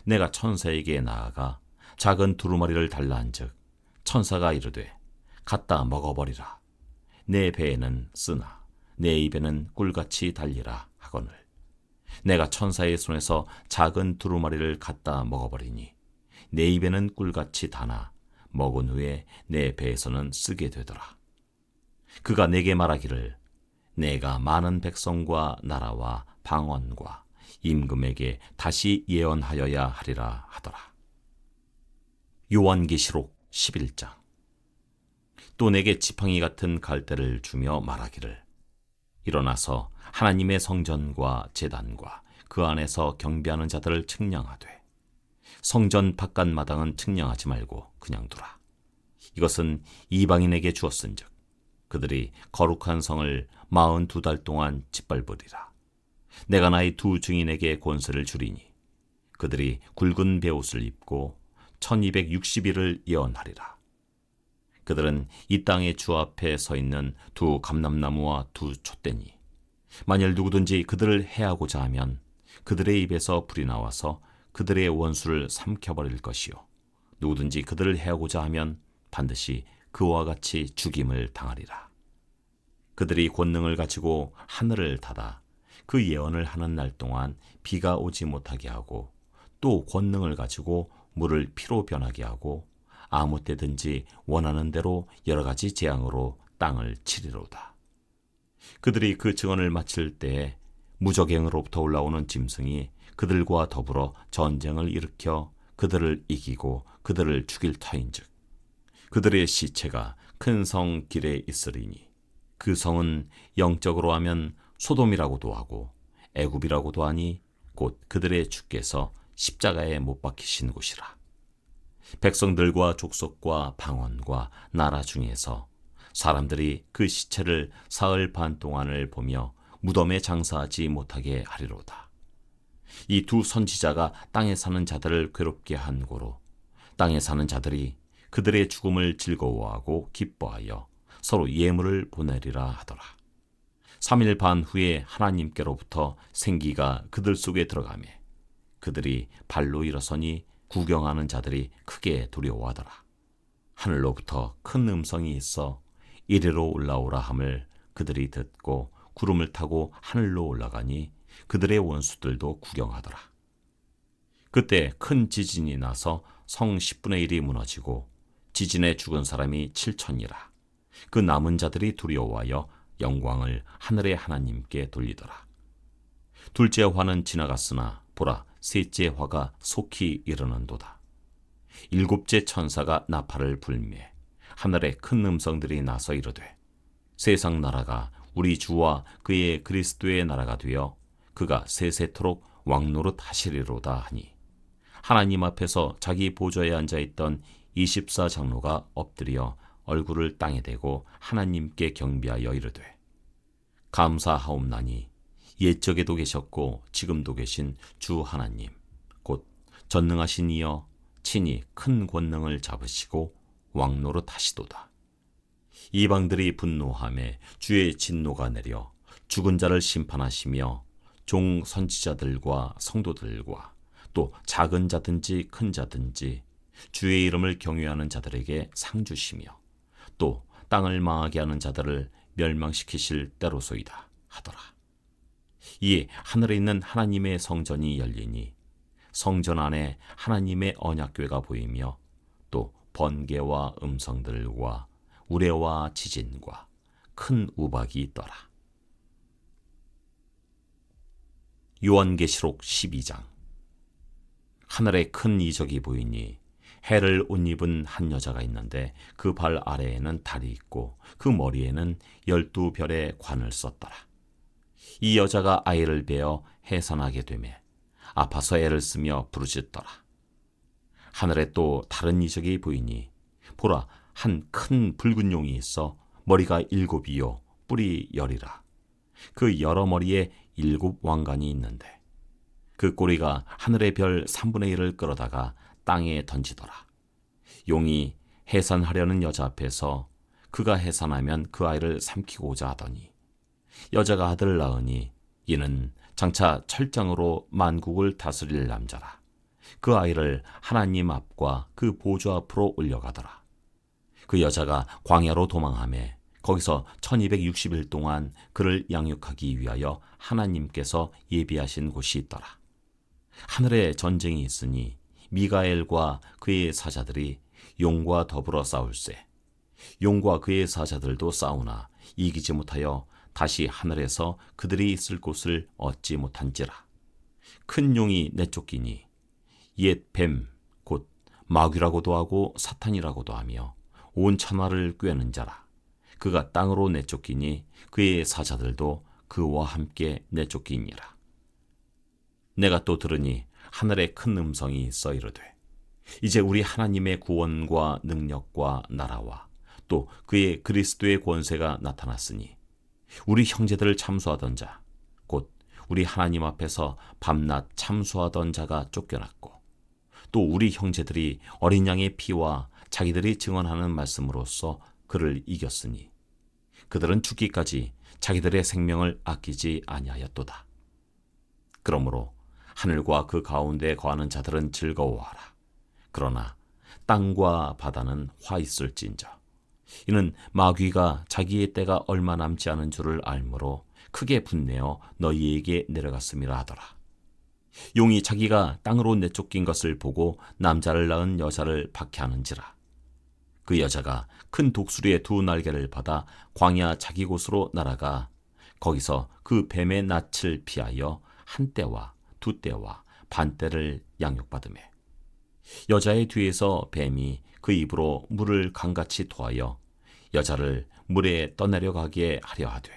내가 천사에게 나아가 작은 두루마리를 달라 한즉 천사가 이르되 갖다 먹어버리라. 내 배에는 쓰나 내 입에는 꿀같이 달리라 하거늘 내가 천사의 손에서 작은 두루마리를 갖다 먹어버리니 내 입에는 꿀같이 다나 먹은 후에 내 배에서는 쓰게 되더라. 그가 내게 말하기를 내가 많은 백성과 나라와 방언과 임금에게 다시 예언하여야 하리라 하더라. 요한계시록 11장. 또 내게 지팡이 같은 갈대를 주며 말하기를 일어나서 하나님의 성전과 제단과 그 안에서 경배하는 자들을 측량하되 성전 바깥 마당은 측량하지 말고 그냥 두라. 이것은 이방인에게 주었은즉 그들이 거룩한 성을 42달 동안 짓밟으리라. 내가 나의 2 증인에게 권세를 주리니 그들이 굵은 베옷을 입고 1260일을 예언하리라. 그들은 이 땅의 주 앞에 서 있는 2 감람나무와 2 촛대니 만일 누구든지 그들을 해하고자 하면 그들의 입에서 불이 나와서 그들의 원수를 삼켜버릴 것이요 누구든지 그들을 해하고자 하면 반드시 그와 같이 죽임을 당하리라. 그들이 권능을 가지고 하늘을 닫아 그 예언을 하는 날 동안 비가 오지 못하게 하고 또 권능을 가지고 물을 피로 변하게 하고 아무 때든지 원하는 대로 여러 가지 재앙으로 땅을 치리로다. 그들이 그 증언을 마칠 때에 무적행으로부터 올라오는 짐승이 그들과 더불어 전쟁을 일으켜 그들을 이기고 그들을 죽일 터인즉 그들의 시체가 큰 성 길에 있으리니 그 성은 영적으로 하면 소돔이라고도 하고 애굽이라고도 하니 곧 그들의 주께서 십자가에 못 박히신 곳이라. 백성들과 족속과 방언과 나라 중에서 사람들이 그 시체를 사흘 반 동안을 보며 무덤에 장사하지 못하게 하리로다. 이 2 선지자가 땅에 사는 자들을 괴롭게 한 고로 땅에 사는 자들이 그들의 죽음을 즐거워하고 기뻐하여 서로 예물을 보내리라 하더라. 3일 반 후에 하나님께로부터 생기가 그들 속에 들어가매 그들이 발로 일어서니 구경하는 자들이 크게 두려워하더라. 하늘로부터 큰 음성이 있어 이리로 올라오라 함을 그들이 듣고 구름을 타고 하늘로 올라가니 그들의 원수들도 구경하더라. 그때 큰 지진이 나서 성 10분의 1이 무너지고 지진에 죽은 사람이 7천이라. 그 남은 자들이 두려워하여 영광을 하늘의 하나님께 돌리더라. 둘째 화는 지나갔으나 보라 셋째 화가 속히 이르는도다. 7째 천사가 나팔을 불매 하늘에 큰 음성들이 나서 이르되 세상 나라가 우리 주와 그의 그리스도의 나라가 되어 그가 세세토록 왕노릇 하시리로다 하니 하나님 앞에서 자기 보좌에 앉아있던 24장로가 엎드려 얼굴을 땅에 대고 하나님께 경배하여 이르되 감사하옵나니 옛적에도 계셨고 지금도 계신 주 하나님 곧 전능하신 이여 친히 큰 권능을 잡으시고 왕노릇 하시도다. 이방들이 분노하매 주의 진노가 내려 죽은 자를 심판하시며 종 선지자들과 성도들과 또 작은 자든지 큰 자든지 주의 이름을 경외하는 자들에게 상 주시며 또 땅을 망하게 하는 자들을 멸망시키실 때로소이다 하더라. 이에 하늘에 있는 하나님의 성전이 열리니 성전 안에 하나님의 언약궤가 보이며 또 번개와 음성들과 우레와 지진과 큰 우박이 있더라. 요한계시록 12장. 하늘에 큰 이적이 보이니 해를 옷 입은 한 여자가 있는데 그 발 아래에는 달이 있고 그 머리에는 12별의 관을 썼더라. 이 여자가 아이를 베어 해산하게 되매 아파서 애를 쓰며 부르짖더라. 하늘에 또 다른 이적이 보이니 보라, 한 큰 붉은 용이 있어 머리가 7이요 뿔이 10이라. 그 여러 머리에 7 왕관이 있는데 그 꼬리가 하늘의 별 3분의 1을 끌어다가 땅에 던지더라. 용이 해산하려는 여자 앞에서 그가 해산하면 그 아이를 삼키고자 하더니 여자가 아들을 낳으니 이는 장차 철장으로 만국을 다스릴 남자라. 그 아이를 하나님 앞과 그 보좌 앞으로 올려가더라. 그 여자가 광야로 도망하매 거기서 1260일 동안 그를 양육하기 위하여 하나님께서 예비하신 곳이 있더라. 하늘에 전쟁이 있으니 미가엘과 그의 사자들이 용과 더불어 싸울세. 용과 그의 사자들도 싸우나 이기지 못하여 다시 하늘에서 그들이 있을 곳을 얻지 못한지라. 큰 용이 내쫓기니 옛 뱀 곧 마귀라고도 하고 사탄이라고도 하며 온 천하를 꿰는 자라. 그가 땅으로 내쫓기니 그의 사자들도 그와 함께 내쫓기니라. 내가 또 들으니 하늘에 큰 음성이 있어 이르되 이제 우리 하나님의 구원과 능력과 나라와 또 그의 그리스도의 권세가 나타났으니 우리 형제들을 참수하던 자 곧 우리 하나님 앞에서 밤낮 참수하던 자가 쫓겨났고 또 우리 형제들이 어린 양의 피와 자기들이 증언하는 말씀으로써 그를 이겼으니 그들은 죽기까지 자기들의 생명을 아끼지 아니하였도다. 그러므로 하늘과 그 가운데 거하는 자들은 즐거워하라. 그러나 땅과 바다는 화 있을진저 이는 마귀가 자기의 때가 얼마 남지 않은 줄을 알므로 크게 분내어 너희에게 내려갔음이라 하더라. 용이 자기가 땅으로 내쫓긴 것을 보고 남자를 낳은 여자를 박해하는지라. 그 여자가 큰 독수리의 2 날개를 받아 광야 자기 곳으로 날아가 거기서 그 뱀의 낯을 피하여 1때와 2때와 반때를 양육받으매 여자의 뒤에서 뱀이 그 입으로 물을 강같이 토하여 여자를 물에 떠내려가게 하려 하되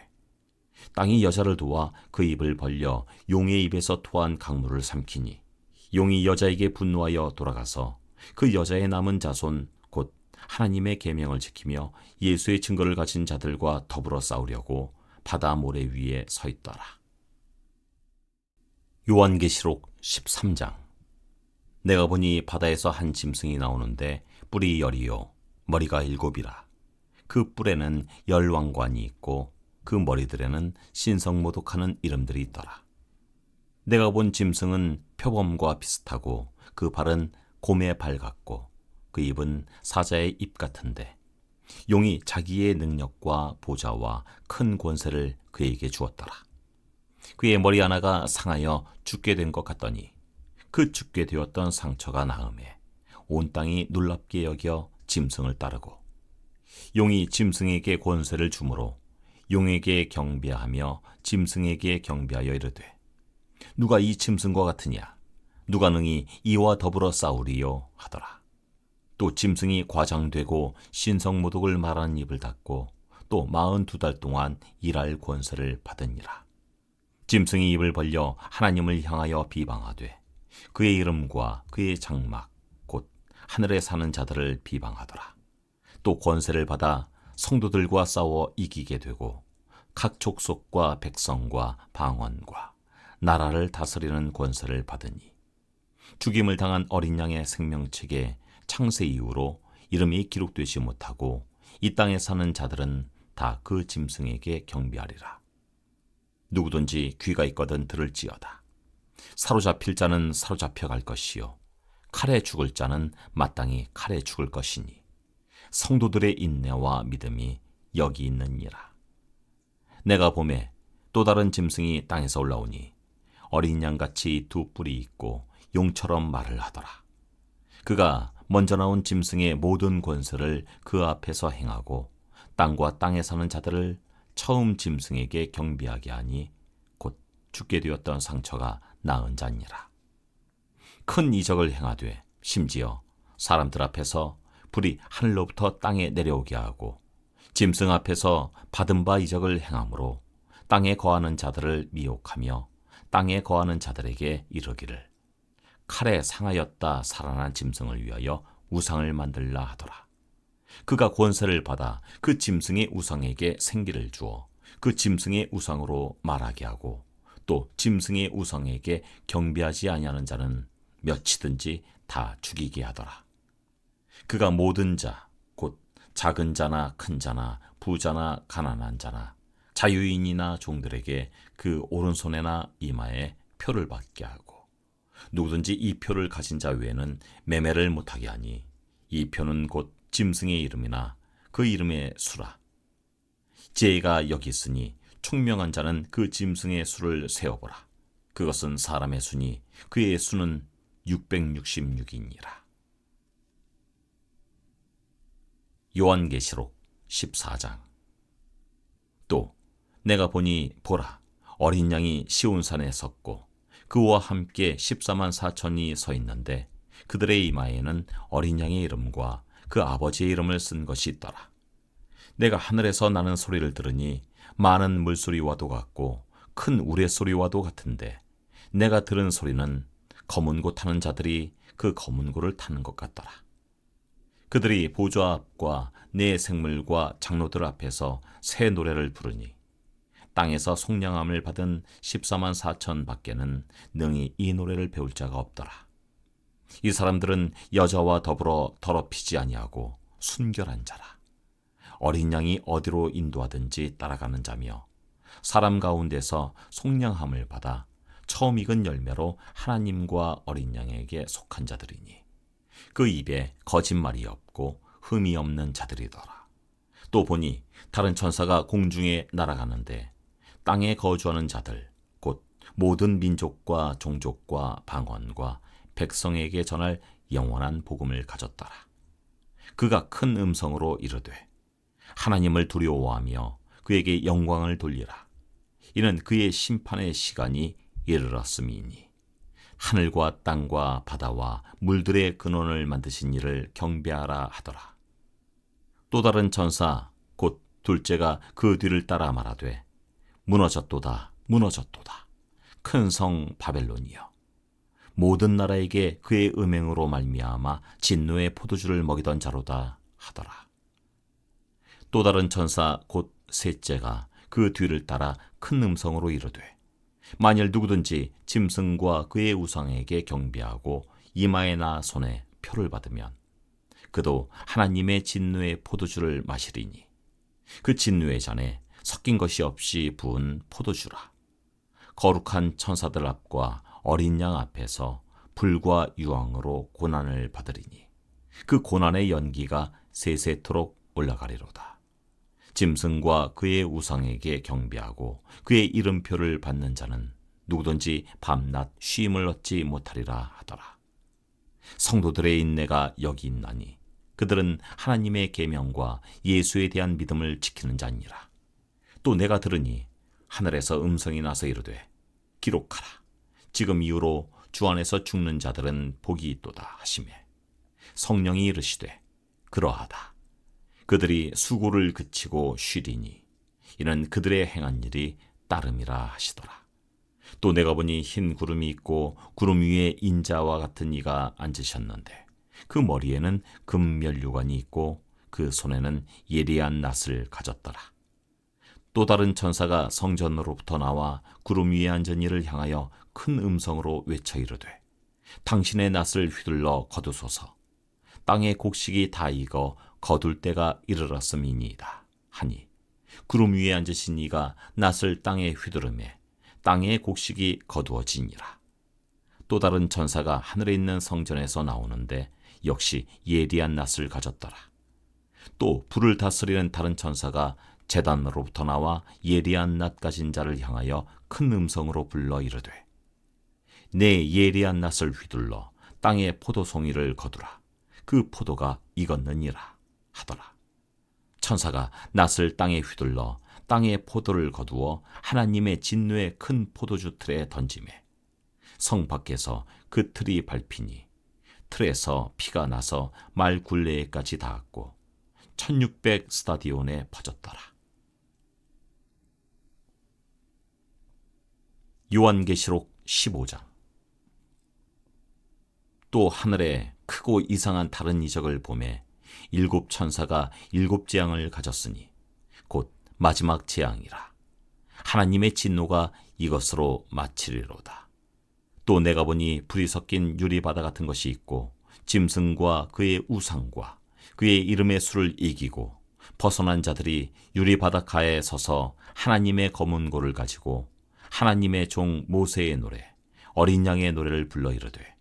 땅이 여자를 도와 그 입을 벌려 용의 입에서 토한 강물을 삼키니 용이 여자에게 분노하여 돌아가서 그 여자의 남은 자손 곧 하나님의 계명을 지키며 예수의 증거를 가진 자들과 더불어 싸우려고 바다 모래 위에 서 있더라. 요한계시록 13장. 내가 보니 바다에서 한 짐승이 나오는데 뿔이 10이요 머리가 7이라. 그 뿔에는 10왕관이 있고 그 머리들에는 신성모독하는 이름들이 있더라. 내가 본 짐승은 표범과 비슷하고 그 발은 곰의 발 같고 그 입은 사자의 입 같은데 용이 자기의 능력과 보좌와 큰 권세를 그에게 주었더라. 그의 머리 하나가 상하여 죽게 된 것 같더니 그 죽게 되었던 상처가 나음에 온 땅이 놀랍게 여겨 짐승을 따르고 용이 짐승에게 권세를 주므로 용에게 경배하며 짐승에게 경배하여 이르되 누가 이 짐승과 같으냐 누가 능히 이와 더불어 싸우리요 하더라. 또 짐승이 과장되고 신성모독을 말하는 입을 닫고 또 42달 동안 일할 권세를 받으니라. 짐승이 입을 벌려 하나님을 향하여 비방하되 그의 이름과 그의 장막 곧 하늘에 사는 자들을 비방하더라. 또 권세를 받아 성도들과 싸워 이기게 되고 각 족속과 백성과 방언과 나라를 다스리는 권세를 받으니 죽임을 당한 어린 양의 생명책에 창세 이후로 이름이 기록되지 못하고 이 땅에 사는 자들은 다 그 짐승에게 경배하리라. 누구든지 귀가 있거든 들을지어다. 사로잡힐 자는 사로잡혀 갈 것이요 칼에 죽을 자는 마땅히 칼에 죽을 것이니 성도들의 인내와 믿음이 여기 있느니라. 내가 보매 또 다른 짐승이 땅에서 올라오니 어린 양같이 두 뿔이 있고 용처럼 말을 하더라. 그가 먼저 나온 짐승의 모든 권세를 그 앞에서 행하고 땅과 땅에 사는 자들을 처음 짐승에게 경배하게 하니 곧 죽게 되었던 상처가 나은 자니라. 큰 이적을 행하되 심지어 사람들 앞에서 불이 하늘로부터 땅에 내려오게 하고 짐승 앞에서 받은 바 이적을 행함으로 땅에 거하는 자들을 미혹하며 땅에 거하는 자들에게 이르기를 칼에 상하였다 살아난 짐승을 위하여 우상을 만들라 하더라. 그가 권세를 받아 그 짐승의 우상에게 생기를 주어 그 짐승의 우상으로 말하게 하고 또 짐승의 우상에게 경배하지 아니하는 자는 몇이든지 다 죽이게 하더라. 그가 모든 자, 곧 작은 자나 큰 자나 부자나 가난한 자나 자유인이나 종들에게 그 오른손에나 이마에 표를 받게 하고 누구든지 이 표를 가진 자 외에는 매매를 못하게 하니 이 표는 곧 짐승의 이름이나 그 이름의 수라. 제가 여기 있으니 총명한 자는 그 짐승의 수를 세어보라. 그것은 사람의 수니 그의 수는 666이니라. 요한계시록 14장. 또 내가 보니 보라 어린 양이 시온산에 섰고 그와 함께 14만 4천이 서 있는데 그들의 이마에는 어린 양의 이름과 그 아버지의 이름을 쓴 것이 있더라. 내가 하늘에서 나는 소리를 들으니 많은 물소리와도 같고 큰 우레소리와도 같은데 내가 들은 소리는 검은 고 타는 자들이 그 검은 고를 타는 것 같더라. 그들이 보좌 앞과 네 생물과 장로들 앞에서 새 노래를 부르니 땅에서 속량함을 받은 14만 4천 밖에는 능히 이 노래를 배울 자가 없더라. 이 사람들은 여자와 더불어 더럽히지 아니하고 순결한 자라. 어린 양이 어디로 인도하든지 따라가는 자며 사람 가운데서 속량함을 받아 처음 익은 열매로 하나님과 어린 양에게 속한 자들이니 그 입에 거짓말이 없고 흠이 없는 자들이더라. 또 보니 다른 천사가 공중에 날아가는데 땅에 거주하는 자들 곧 모든 민족과 종족과 방언과 백성에게 전할 영원한 복음을 가졌더라. 그가 큰 음성으로 이르되 하나님을 두려워하며 그에게 영광을 돌리라. 이는 그의 심판의 시간이 이르렀음이니 하늘과 땅과 바다와 물들의 근원을 만드신 이를 경배하라 하더라. 또 다른 천사 곧 둘째가 그 뒤를 따라 말하되 무너졌도다 무너졌도다 큰 성 바벨론이여 모든 나라에게 그의 음행으로 말미암아 진노의 포도주를 먹이던 자로다 하더라. 또 다른 천사 곧 셋째가 그 뒤를 따라 큰 음성으로 이르되 만일 누구든지 짐승과 그의 우상에게 경배하고 이마에나 손에 표를 받으면 그도 하나님의 진노의 포도주를 마시리니 그 진노의 잔에 섞인 것이 없이 부은 포도주라. 거룩한 천사들 앞과 어린 양 앞에서 불과 유황으로 고난을 받으리니 그 고난의 연기가 세세토록 올라가리로다. 짐승과 그의 우상에게 경배하고 그의 이름표를 받는 자는 누구든지 밤낮 쉼을 얻지 못하리라 하더라. 성도들의 인내가 여기 있나니 그들은 하나님의 계명과 예수에 대한 믿음을 지키는 자니라. 또 내가 들으니 하늘에서 음성이 나서 이르되 기록하라. 지금 이후로 주 안에서 죽는 자들은 복이 있도다 하시매 성령이 이르시되 그러하다. 그들이 수고를 그치고 쉬리니 이는 그들의 행한 일이 따름이라 하시더라. 또 내가 보니 흰 구름이 있고 구름 위에 인자와 같은 이가 앉으셨는데 그 머리에는 금면류관이 있고 그 손에는 예리한 낫을 가졌더라. 또 다른 천사가 성전으로부터 나와 구름 위에 앉은 이를 향하여 큰 음성으로 외쳐 이르되 당신의 낫을 휘둘러 거두소서. 땅의 곡식이 다 익어 거둘 때가 이르렀음이니이다 하니 구름 위에 앉으신 이가 낫을 땅에 휘두르매 땅의 곡식이 거두어지니라. 또 다른 천사가 하늘에 있는 성전에서 나오는데 역시 예리한 낫을 가졌더라. 또 불을 다스리는 다른 천사가 제단으로부터 나와 예리한 낫 가진 자를 향하여 큰 음성으로 불러 이르되 내 예리한 낫을 휘둘러 땅의 포도송이를 거두라. 그 포도가 익었느니라 하더라. 천사가 낫을 땅에 휘둘러 땅의 포도를 거두어 하나님의 진노의 큰 포도주 틀에 던지매 성 밖에서 그 틀이 밟히니 틀에서 피가 나서 말 굴레에까지 닿았고 1600 스타디온에 퍼졌더라. 요한계시록 15장. 또 하늘에 크고 이상한 다른 이적을 보매 일곱 천사가 일곱 재앙을 가졌으니 곧 마지막 재앙이라. 하나님의 진노가 이것으로 마치리로다. 또 내가 보니 불이 섞인 유리바다 같은 것이 있고 짐승과 그의 우상과 그의 이름의 수를 이기고 벗어난 자들이 유리바닷가에 서서 하나님의 검은고를 가지고 하나님의 종 모세의 노래 어린 양의 노래를 불러 이르되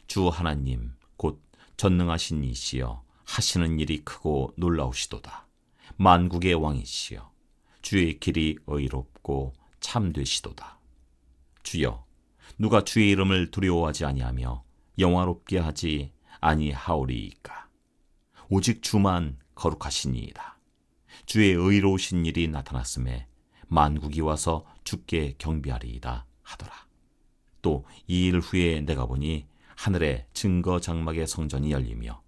주 하나님 곧 전능하신 이시여 하시는 일이 크고 놀라우시도다. 만국의 왕이시여 주의 길이 의롭고 참되시도다. 주여 누가 주의 이름을 두려워하지 아니하며 영화롭게 하지 아니하오리이까. 오직 주만 거룩하시니이다. 주의 의로우신 일이 나타났음에 만국이 와서 주께 경배하리이다 하더라. 또 이 일 후에 내가 보니 하늘에 증거 장막의 성전이 열리며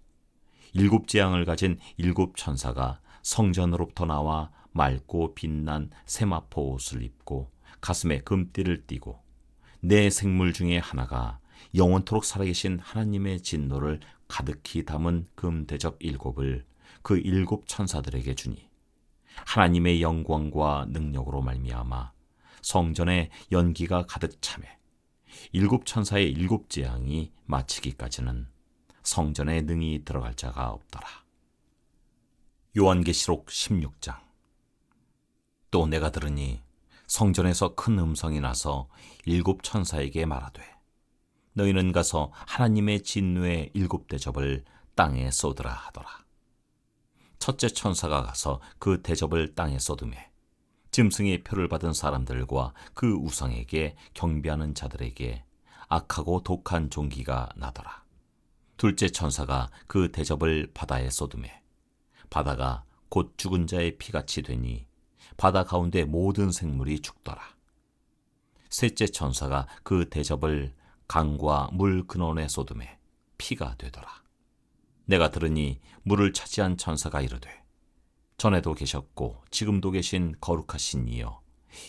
일곱 재앙을 가진 일곱 천사가 성전으로부터 나와 맑고 빛난 세마포 옷을 입고 가슴에 금띠를 띠고 네 생물 중에 하나가 영원토록 살아계신 하나님의 진노를 가득히 담은 금대접 일곱을 그 일곱 천사들에게 주니 하나님의 영광과 능력으로 말미암아 성전에 연기가 가득 차매 일곱 천사의 일곱 재앙이 마치기까지는 성전에 능히 들어갈 자가 없더라. 요한계시록 16장. 또 내가 들으니 성전에서 큰 음성이 나서 일곱 천사에게 말하되 너희는 가서 하나님의 진노의 일곱 대접을 땅에 쏟으라 하더라. 첫째 천사가 가서 그 대접을 땅에 쏟으매 짐승의 표를 받은 사람들과 그 우상에게 경배하는 자들에게 악하고 독한 종기가 나더라. 둘째 천사가 그 대접을 바다에 쏟으매 바다가 곧 죽은 자의 피같이 되니 바다 가운데 모든 생물이 죽더라. 셋째 천사가 그 대접을 강과 물 근원에 쏟으매 피가 되더라. 내가 들으니 물을 차지한 천사가 이르되 전에도 계셨고 지금도 계신 거룩하신 이여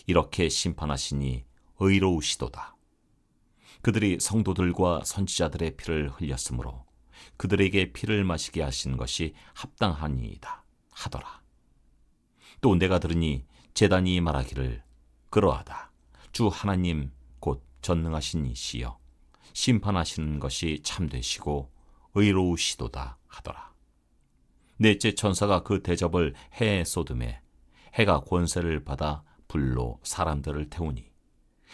이렇게 심판하시니 의로우시도다. 그들이 성도들과 선지자들의 피를 흘렸으므로 그들에게 피를 마시게 하신 것이 합당하니이다 하더라. 또 내가 들으니 제단이 말하기를 그러하다. 주 하나님 곧 전능하신 이시여 심판하시는 것이 참되시고 의로우시도다 하더라. 넷째 천사가 그 대접을 해에 쏟으매 해가 권세를 받아 불로 사람들을 태우니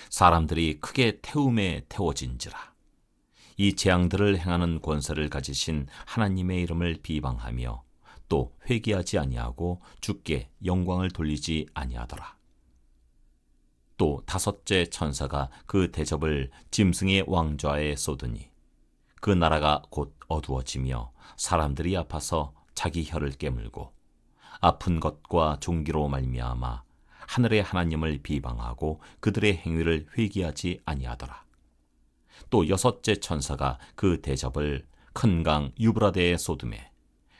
사람들이 크게 태움에 태워진지라. 이 재앙들을 행하는 권세를 가지신 하나님의 이름을 비방하며 또 회개하지 아니하고 주께 영광을 돌리지 아니하더라. 또 다섯째 천사가 그 대접을 짐승의 왕좌에 쏟으니 그 나라가 곧 어두워지며 사람들이 아파서 자기 혀를 깨물고 아픈 것과 종기로 말미암아 하늘의 하나님을 비방하고 그들의 행위를 회개하지 아니하더라. 또 여섯째 천사가 그 대접을 큰 강 유브라데에 쏟으매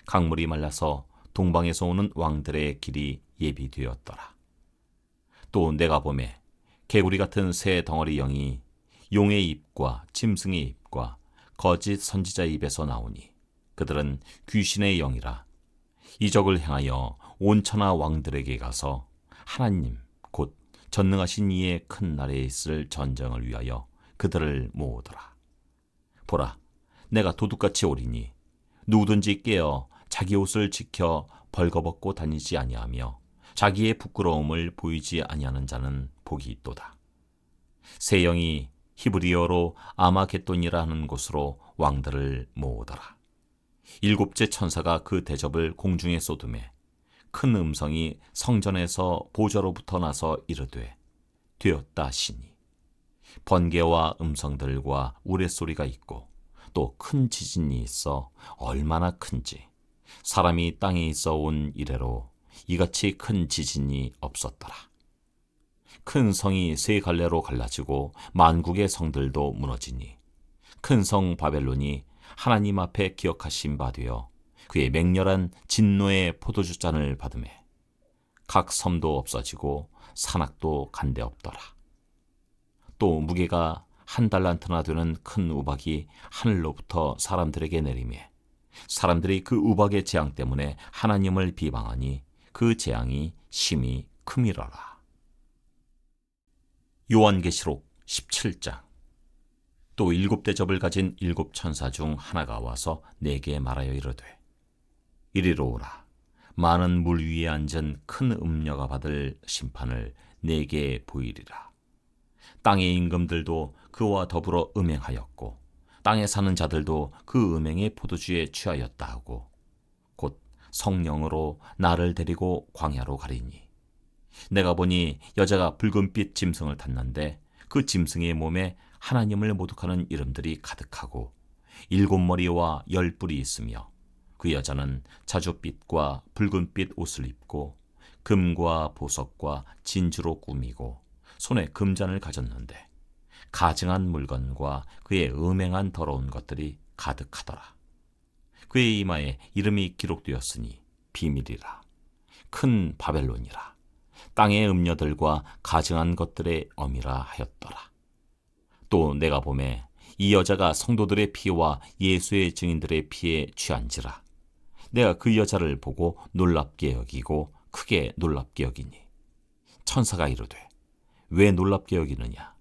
강물이 말라서 동방에서 오는 왕들의 길이 예비되었더라. 또 내가 보매 개구리 같은 새 덩어리 영이 용의 입과 짐승의 입과 거짓 선지자의 입에서 나오니 그들은 귀신의 영이라. 이적을 행하여 온 천하 왕들에게 가서 하나님 곧 전능하신 이의 큰 날에 있을 전쟁을 위하여 그들을 모으더라. 보라, 내가 도둑같이 오리니 누구든지 깨어 자기 옷을 지켜 벌거벗고 다니지 아니하며 자기의 부끄러움을 보이지 아니하는 자는 복이 있도다. 새 영이 히브리어로 아마겟돈이라 하는 곳으로 왕들을 모으더라. 일곱째 천사가 그 대접을 공중에 쏟음에 큰 음성이 성전에서 보좌로부터 나서 이르되 되었다 하시니 번개와 음성들과 우레소리가 있고 또 큰 지진이 있어 얼마나 큰지 사람이 땅에 있어 온 이래로 이같이 큰 지진이 없었더라. 큰 성이 세 갈래로 갈라지고 만국의 성들도 무너지니 큰 성 바벨론이 하나님 앞에 기억하신 바 되어 그의 맹렬한 진노의 포도주 잔을 받으매 각 섬도 없어지고 산악도 간데 없더라. 또 무게가 1달란트나 되는 큰 우박이 하늘로부터 사람들에게 내리매 사람들이 그 우박의 재앙 때문에 하나님을 비방하니 그 재앙이 심히 크미러라. 요한계시록 17장. 또 7대접을 가진 7천사 중 하나가 와서 내게 말하여 이르되 이리로 오라. 많은 물 위에 앉은 큰 음녀가 받을 심판을 내게 보이리라. 땅의 임금들도 그와 더불어 음행하였고 땅에 사는 자들도 그 음행의 포도주에 취하였다 하고 곧 성령으로 나를 데리고 광야로 가리니 내가 보니 여자가 붉은빛 짐승을 탔는데 그 짐승의 몸에 하나님을 모독하는 이름들이 가득하고 7머리와 10뿔이 있으며 그 여자는 자줏빛과 붉은빛 옷을 입고 금과 보석과 진주로 꾸미고 손에 금잔을 가졌는데 가증한 물건과 그의 음행한 더러운 것들이 가득하더라. 그의 이마에 이름이 기록되었으니 비밀이라. 큰 바벨론이라. 땅의 음녀들과 가증한 것들의 어미라 하였더라. 또 내가 보매 이 여자가 성도들의 피와 예수의 증인들의 피에 취한지라. 내가 그 여자를 보고 놀랍게 여기고 크게 놀랍게 여기니 천사가 이르되 왜 놀랍게 여기느냐.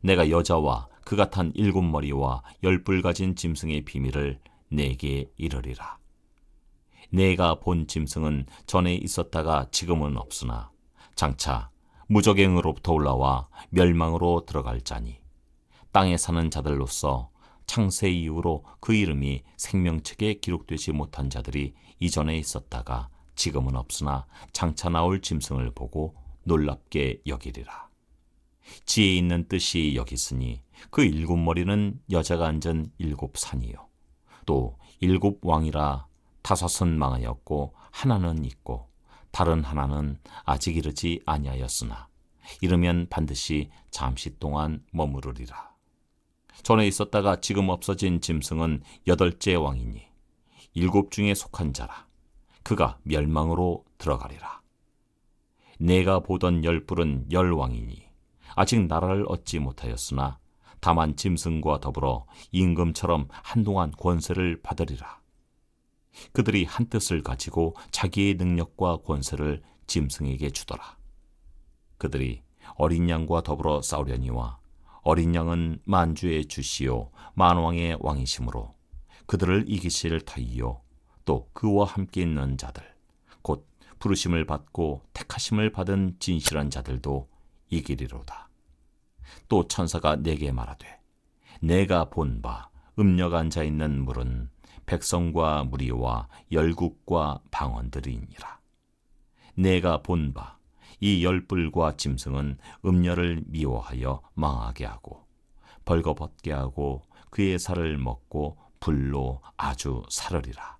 내가 여자와 그가 탄 7머리와 10뿔 가진 짐승의 비밀을 내게 이르리라. 내가 본 짐승은 전에 있었다가 지금은 없으나 장차 무저갱으로부터 올라와 멸망으로 들어갈 자니 땅에 사는 자들로서 창세 이후로 그 이름이 생명책에 기록되지 못한 자들이 이전에 있었다가 지금은 없으나 장차 나올 짐승을 보고 놀랍게 여기리라. 지혜 있는 뜻이 여기 있으니 그 7머리는 여자가 앉은 7산이요 또 7왕이라 5은 망하였고 하나는 있고 다른 하나는 아직 이르지 아니하였으나 이르면 반드시 잠시 동안 머무르리라. 전에 있었다가 지금 없어진 짐승은 8째 왕이니 7 중에 속한 자라. 그가 멸망으로 들어가리라. 내가 보던 10뿔은 10왕이니 아직 나라를 얻지 못하였으나 다만 짐승과 더불어 임금처럼 한동안 권세를 받으리라. 그들이 한 뜻을 가지고 자기의 능력과 권세를 짐승에게 주더라. 그들이 어린 양과 더불어 싸우려니와 어린 양은 만주의 주시요 만왕의 왕이시므로 그들을 이기실 터이요 또 그와 함께 있는 자들 곧 부르심을 받고 택하심을 받은 진실한 자들도 이기리로다. 또 천사가 내게 말하되 내가 본 바 음녀가 앉아있는 물은 백성과 무리와 열국과 방언들이니라. 내가 본 바 이 10뿔과 짐승은 음녀를 미워하여 망하게 하고 벌거벗게 하고 그의 살을 먹고 불로 아주 사르리라.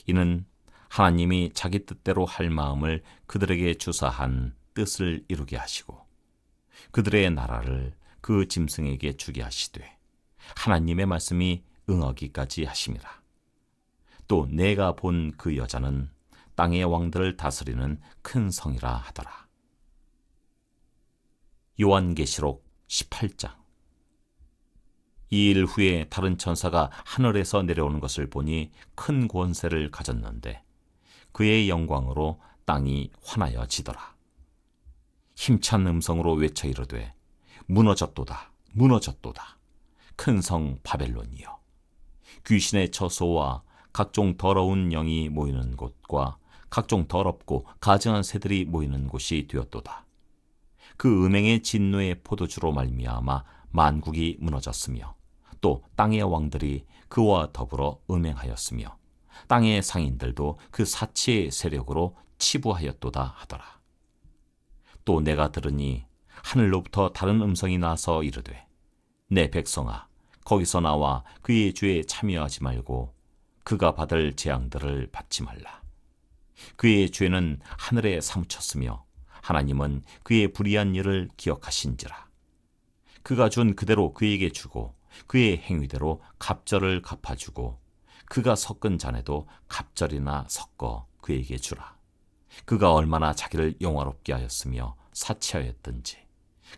이는 하나님이 자기 뜻대로 할 마음을 그들에게 주사한 뜻을 이루게 하시고 그들의 나라를 그 짐승에게 주게 하시되 하나님의 말씀이 응하기까지 하심이라. 또 내가 본 그 여자는 땅의 왕들을 다스리는 큰 성이라 하더라. 요한계시록 18장. 이 일 후에 다른 천사가 하늘에서 내려오는 것을 보니 큰 권세를 가졌는데 그의 영광으로 땅이 환하여지더라. 힘찬 음성으로 외쳐 이르되 무너졌도다 무너졌도다 큰 성 바벨론이여 귀신의 처소와 각종 더러운 영이 모이는 곳과 각종 더럽고 가증한 새들이 모이는 곳이 되었도다. 그 음행의 진노의 포도주로 말미암아 만국이 무너졌으며 또 땅의 왕들이 그와 더불어 음행하였으며 땅의 상인들도 그 사치의 세력으로 치부하였도다 하더라. 또 내가 들으니 하늘로부터 다른 음성이 나서 이르되, 내 백성아, 거기서 나와 그의 죄에 참여하지 말고 그가 받을 재앙들을 받지 말라. 그의 죄는 하늘에 사무쳤으며 하나님은 그의 불의한 일을 기억하신지라. 그가 준 그대로 그에게 주고 그의 행위대로 갑절을 갚아주고 그가 섞은 잔에도 갑절이나 섞어 그에게 주라. 그가 얼마나 자기를 영화롭게 하였으며 사치하였든지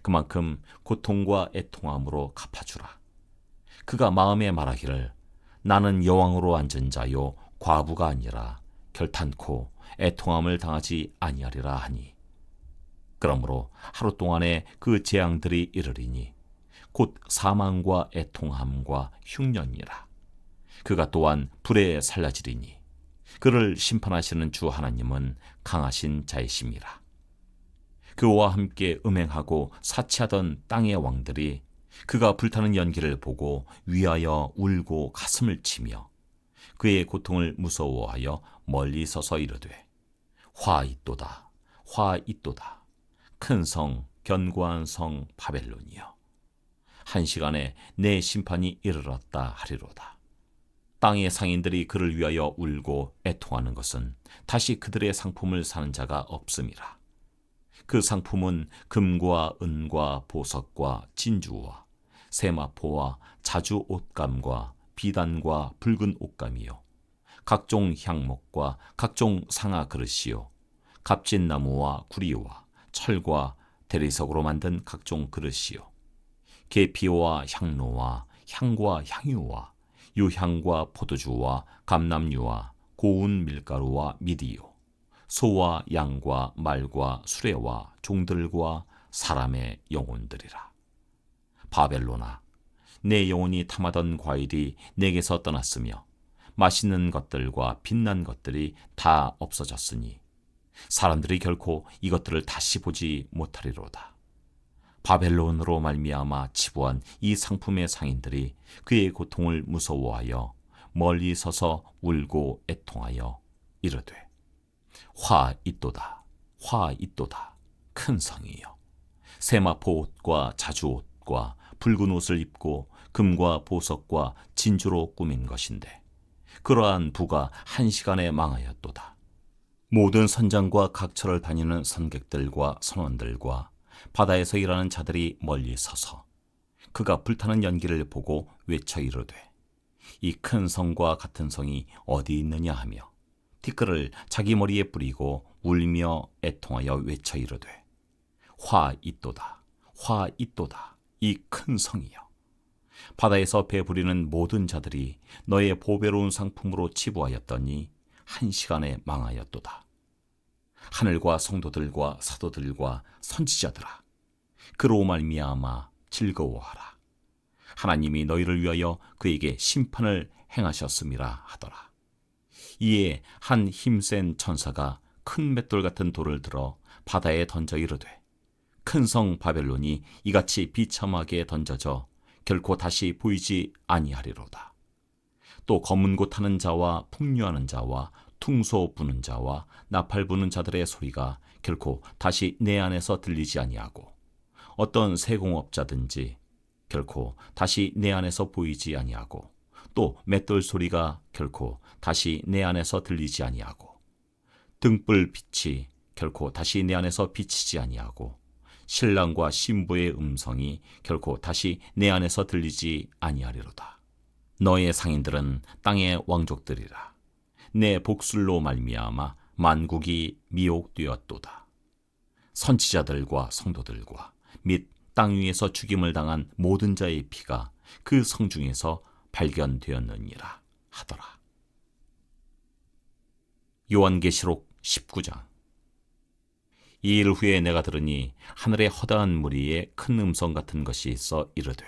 그만큼 고통과 애통함으로 갚아주라. 그가 마음에 말하기를 나는 여왕으로 앉은 자요 과부가 아니라 결탄코 애통함을 당하지 아니하리라 하니, 그러므로 하루 동안에 그 재앙들이 이르리니 곧 사망과 애통함과 흉년이라. 그가 또한 불에 살라지리니 그를 심판하시는 주 하나님은 강하신 자이심이라. 그와 함께 음행하고 사치하던 땅의 왕들이 그가 불타는 연기를 보고 위하여 울고 가슴을 치며 그의 고통을 무서워하여 멀리 서서 이르되, 화 있도다, 화 있도다. 큰 성, 견고한 성 바벨론이여, 한 시간에 내 심판이 이르렀다 하리로다. 땅의 상인들이 그를 위하여 울고 애통하는 것은 다시 그들의 상품을 사는 자가 없음이라. 그 상품은 금과 은과 보석과 진주와 세마포와 자주 옷감과 비단과 붉은 옷감이요, 각종 향목과 각종 상아 그릇이요, 값진 나무와 구리와 철과 대리석으로 만든 각종 그릇이요, 계피와 향로와 향과 향유와 유향과 포도주와 감람유와 고운 밀가루와 미디요, 소와 양과 말과 수레와 종들과 사람의 영혼들이라. 바벨론아, 내 영혼이 탐하던 과일이 내게서 떠났으며 맛있는 것들과 빛난 것들이 다 없어졌으니 사람들이 결코 이것들을 다시 보지 못하리로다. 바벨론으로 말미암아 치부한 이 상품의 상인들이 그의 고통을 무서워하여 멀리 서서 울고 애통하여 이르되, 화 있도다, 화 있도다. 큰 성이여, 세마포 옷과 자주 옷과 붉은 옷을 입고 금과 보석과 진주로 꾸민 것인데 그러한 부가 한 시간에 망하였도다. 모든 선장과 각처를 다니는 선객들과 선원들과 바다에서 일하는 자들이 멀리 서서 그가 불타는 연기를 보고 외쳐 이르되, 이 큰 성과 같은 성이 어디 있느냐 하며 티끌을 자기 머리에 뿌리고 울며 애통하여 외쳐 이르되, 화 있도다, 화 있도다. 이 큰 성이여, 바다에서 배부리는 모든 자들이 너의 보배로운 상품으로 치부하였더니 한 시간에 망하였도다. 하늘과 성도들과 사도들과 선지자들아, 그로 말미암아 즐거워하라. 하나님이 너희를 위하여 그에게 심판을 행하셨음이라 하더라. 이에 한 힘센 천사가 큰 맷돌 같은 돌을 들어 바다에 던져 이르되, 큰 성 바벨론이 이같이 비참하게 던져져 결코 다시 보이지 아니하리로다. 또 검은 고 타는 자와 풍류하는 자와 퉁소 부는 자와 나팔 부는 자들의 소리가 결코 다시 내 안에서 들리지 아니하고 어떤 세공업자든지 결코 다시 내 안에서 보이지 아니하고 또 맷돌 소리가 결코 다시 내 안에서 들리지 아니하고 등불 빛이 결코 다시 내 안에서 비치지 아니하고 신랑과 신부의 음성이 결코 다시 내 안에서 들리지 아니하리로다. 너의 상인들은 땅의 왕족들이라. 내 복술로 말미암아 만국이 미혹되었도다. 선지자들과 성도들과 및 땅 위에서 죽임을 당한 모든 자의 피가 그 성 중에서 발견되었느니라 하더라. 요한계시록 19장. 이 일 후에 내가 들으니 하늘의 허다한 무리에 큰 음성 같은 것이 있어 이르되,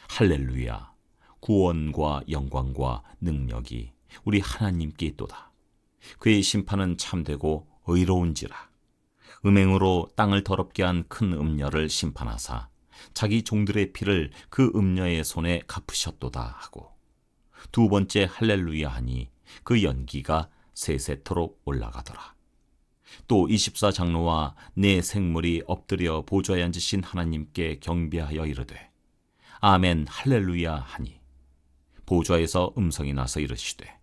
할렐루야, 구원과 영광과 능력이 우리 하나님께 있도다. 그의 심판은 참되고 의로운지라. 음행으로 땅을 더럽게 한 큰 음녀를 심판하사 자기 종들의 피를 그 음녀의 손에 갚으셨도다 하고, 두 번째 할렐루야 하니 그 연기가 세세토록 올라가더라. 또 24장로와 네 생물이 엎드려 보좌에 앉으신 하나님께 경배하여 이르되 아멘 할렐루야 하니, 보좌에서 음성이 나서 이르시되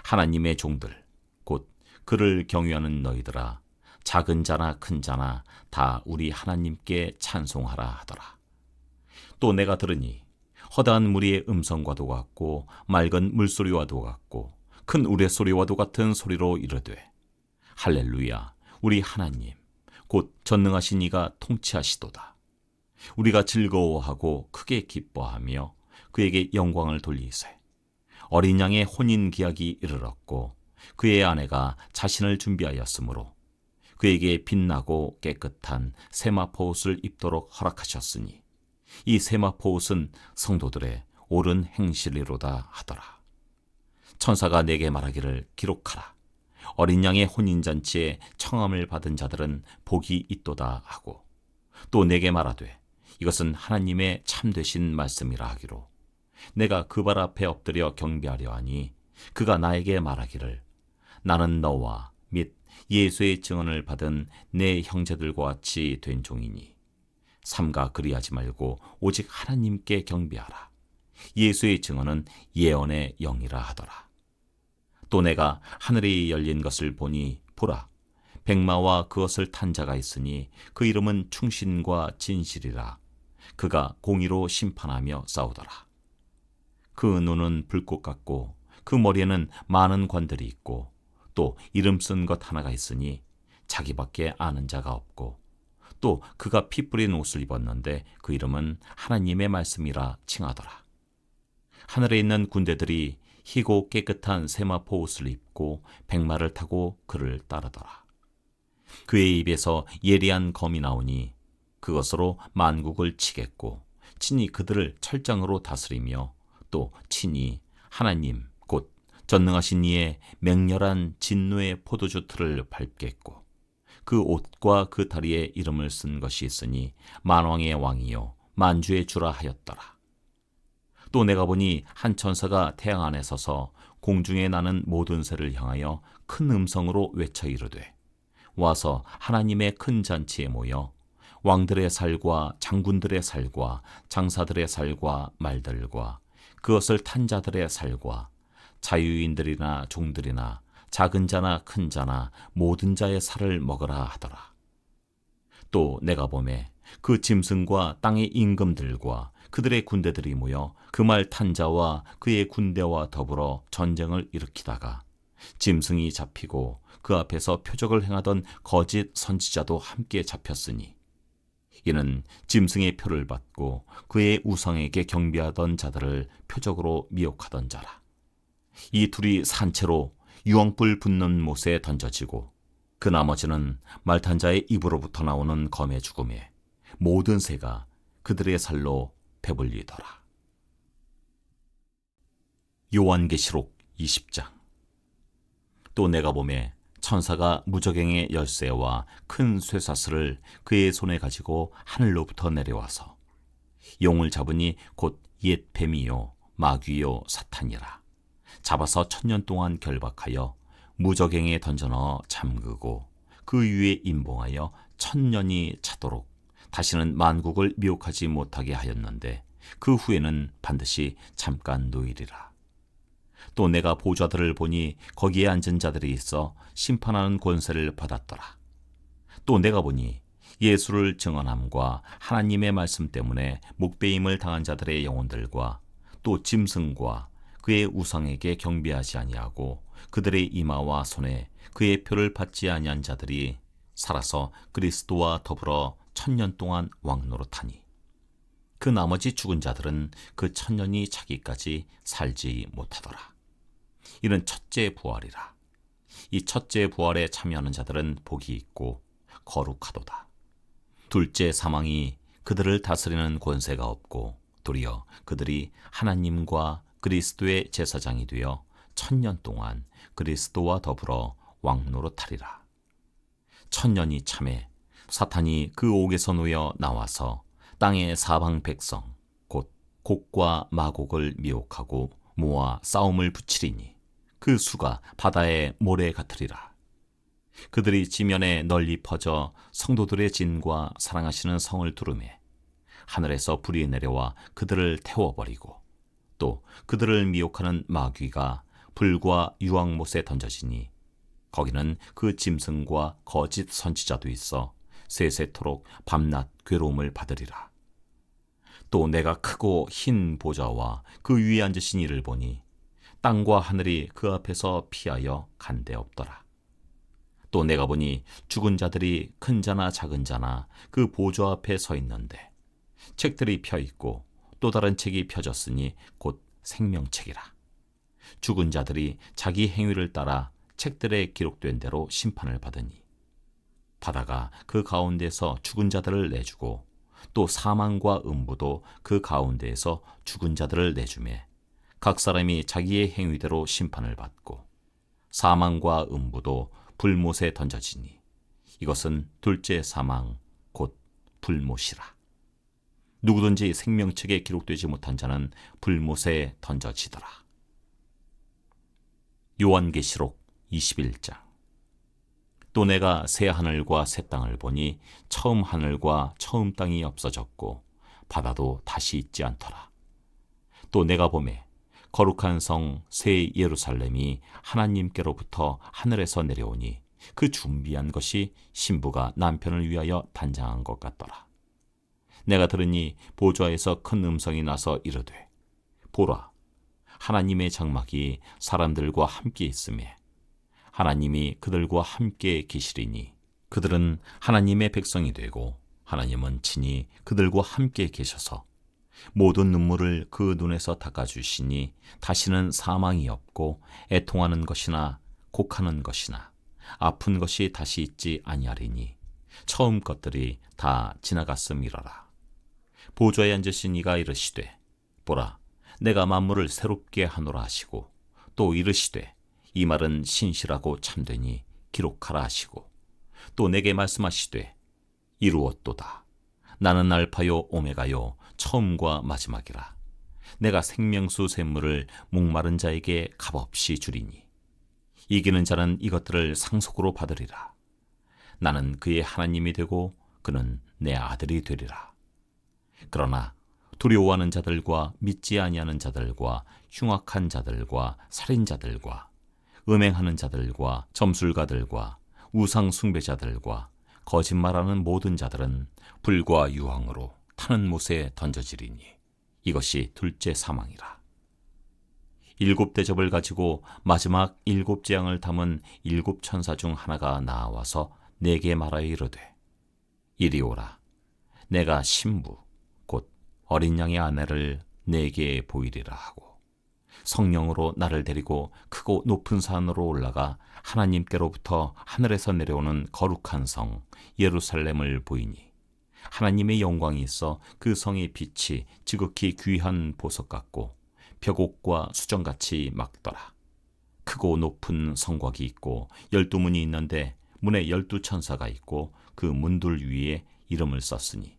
하나님의 종들 곧 그를 경외하는 너희들아, 작은 자나 큰 자나 다 우리 하나님께 찬송하라 하더라. 또 내가 들으니 허다한 무리의 음성과도 같고 맑은 물소리와도 같고 큰 우레소리와도 같은 소리로 이르되 할렐루야, 우리 하나님 곧 전능하신 이가 통치하시도다. 우리가 즐거워하고 크게 기뻐하며 그에게 영광을 돌리세. 어린 양의 혼인 기약이 이르렀고 그의 아내가 자신을 준비하였으므로 그에게 빛나고 깨끗한 세마포 옷을 입도록 허락하셨으니 이 세마포 옷은 성도들의 옳은 행실이로다 하더라. 천사가 내게 말하기를 기록하라. 어린 양의 혼인잔치에 청함을 받은 자들은 복이 있도다 하고, 또 내게 말하되 이것은 하나님의 참되신 말씀이라 하기로, 내가 그 발 앞에 엎드려 경배하려 하니 그가 나에게 말하기를 나는 너와 및 예수의 증언을 받은 내 형제들과 같이 된 종이니 삼가 그리하지 말고 오직 하나님께 경배하라. 예수의 증언은 예언의 영이라 하더라. 또 내가 하늘이 열린 것을 보니 보라, 백마와 그것을 탄 자가 있으니 그 이름은 충신과 진실이라. 그가 공의로 심판하며 싸우더라. 그 눈은 불꽃 같고 그 머리에는 많은 관들이 있고 또 이름 쓴 것 하나가 있으니 자기밖에 아는 자가 없고, 또 그가 피 뿌린 옷을 입었는데 그 이름은 하나님의 말씀이라 칭하더라. 하늘에 있는 군대들이 희고 깨끗한 세마포 옷을 입고 백마를 타고 그를 따르더라. 그의 입에서 예리한 검이 나오니 그것으로 만국을 치겠고 친히 그들을 철장으로 다스리며 또 친히 하나님 곧 전능하신 이의 맹렬한 진노의 포도주 틀을 밟겠고, 그 옷과 그 다리에 이름을 쓴 것이 있으니 만왕의 왕이요 만주의 주라 하였더라. 또 내가 보니 한 천사가 태양 안에 서서 공중에 나는 모든 새를 향하여 큰 음성으로 외쳐 이르되 와서 하나님의 큰 잔치에 모여 왕들의 살과 장군들의 살과 장사들의 살과 말들과 그것을 탄 자들의 살과 자유인들이나 종들이나 작은 자나 큰 자나 모든 자의 살을 먹으라 하더라. 또 내가 보매 그 짐승과 땅의 임금들과 그들의 군대들이 모여 그 말 탄 자와 그의 군대와 더불어 전쟁을 일으키다가 짐승이 잡히고 그 앞에서 표적을 행하던 거짓 선지자도 함께 잡혔으니, 이는 짐승의 표를 받고 그의 우상에게 경배하던 자들을 표적으로 미혹하던 자라. 이 둘이 산채로 유황불 붙는 못에 던져지고 그 나머지는 말탄 자의 입으로부터 나오는 검의 죽음에 모든 새가 그들의 살로 배불리더라. 요한계시록 20장. 또 내가 보매 천사가 무저갱의 열쇠와 큰 쇠사슬을 그의 손에 가지고 하늘로부터 내려와서 용을 잡으니 곧 옛 뱀이요 마귀요 사탄이라. 잡아서 1000년 동안 결박하여 무저갱에 던져넣어 잠그고 그 위에 임봉하여 1000년이 차도록 다시는 만국을 미혹하지 못하게 하였는데 그 후에는 반드시 잠깐 노일이라. 또 내가 보좌들을 보니 거기에 앉은 자들이 있어 심판하는 권세를 받았더라. 또 내가 보니 예수를 증언함과 하나님의 말씀 때문에 목배임을 당한 자들의 영혼들과 또 짐승과 그의 우상에게 경배하지 아니하고 그들의 이마와 손에 그의 표를 받지 아니한 자들이 살아서 그리스도와 더불어 1000년 동안 왕노릇하니, 그 나머지 죽은 자들은 그 1000년이 차기까지 살지 못하더라. 이는 첫째 부활이라. 이 첫째 부활에 참여하는 자들은 복이 있고 거룩하도다. 둘째 사망이 그들을 다스리는 권세가 없고 도리어 그들이 하나님과 그리스도의 제사장이 되어 천년 동안 그리스도와 더불어 왕노릇하리라. 천년이 참에 사탄이 그 옥에서 놓여 나와서 땅의 사방 백성 곧 곡과 마곡을 미혹하고 모아 싸움을 붙이리니 그 수가 바다의 모래 같으리라. 그들이 지면에 널리 퍼져 성도들의 진과 사랑하시는 성을 두르매 하늘에서 불이 내려와 그들을 태워버리고 또 그들을 미혹하는 마귀가 불과 유황못에 던져지니 거기는 그 짐승과 거짓 선지자도 있어 세세토록 밤낮 괴로움을 받으리라. 또 내가 크고 흰 보좌와 그 위에 앉으신 이를 보니 땅과 하늘이 그 앞에서 피하여 간데 없더라. 또 내가 보니 죽은 자들이 큰 자나 작은 자나 그 보좌 앞에 서 있는데 책들이 펴 있고 또 다른 책이 펴졌으니 곧 생명책이라. 죽은 자들이 자기 행위를 따라 책들에 기록된 대로 심판을 받으니 바다가 그 가운데서 죽은 자들을 내주고 또 사망과 음부도 그 가운데에서 죽은 자들을 내주매 각 사람이 자기의 행위대로 심판을 받고 사망과 음부도 불못에 던져지니 이것은 둘째 사망 곧 불못이라. 누구든지 생명책에 기록되지 못한 자는 불못에 던져지더라. 요한계시록 21장. 또 내가 새 하늘과 새 땅을 보니 처음 하늘과 처음 땅이 없어졌고 바다도 다시 있지 않더라. 또 내가 보매 거룩한 성 새 예루살렘이 하나님께로부터 하늘에서 내려오니 그 준비한 것이 신부가 남편을 위하여 단장한 것 같더라. 내가 들으니 보좌에서 큰 음성이 나서 이르되 보라, 하나님의 장막이 사람들과 함께 있으매 하나님이 그들과 함께 계시리니 그들은 하나님의 백성이 되고 하나님은 친히 그들과 함께 계셔서 모든 눈물을 그 눈에서 닦아주시니 다시는 사망이 없고 애통하는 것이나 곡하는 것이나 아픈 것이 다시 있지 아니하리니 처음 것들이 다 지나갔음이러라. 보좌에 앉으신 이가 이르시되 보라, 내가 만물을 새롭게 하노라 하시고 또 이르시되 이 말은 신실하고 참되니 기록하라 하시고 또 내게 말씀하시되 이루었도다. 나는 알파요 오메가요 처음과 마지막이라. 내가 생명수 샘물을 목마른 자에게 값없이 주리니 이기는 자는 이것들을 상속으로 받으리라. 나는 그의 하나님이 되고 그는 내 아들이 되리라. 그러나 두려워하는 자들과 믿지 아니하는 자들과 흉악한 자들과 살인자들과 음행하는 자들과 점술가들과 우상 숭배자들과 거짓말하는 모든 자들은 불과 유황으로 타는 못에 던져지리니 이것이 둘째 사망이라. 일곱 대접을 가지고 마지막 일곱 재앙을 담은 일곱 천사 중 하나가 나와서 내게 말하여 이르되 이리 오라. 내가 신부 곧 어린 양의 아내를 내게 보이리라 하고 성령으로 나를 데리고 크고 높은 산으로 올라가 하나님께로부터 하늘에서 내려오는 거룩한 성 예루살렘을 보이니 하나님의 영광이 있어 그 성의 빛이 지극히 귀한 보석 같고 벽옥과 수정같이 막더라. 크고 높은 성곽이 있고 12문이 있는데 문에 12천사가 있고 그 문들 위에 이름을 썼으니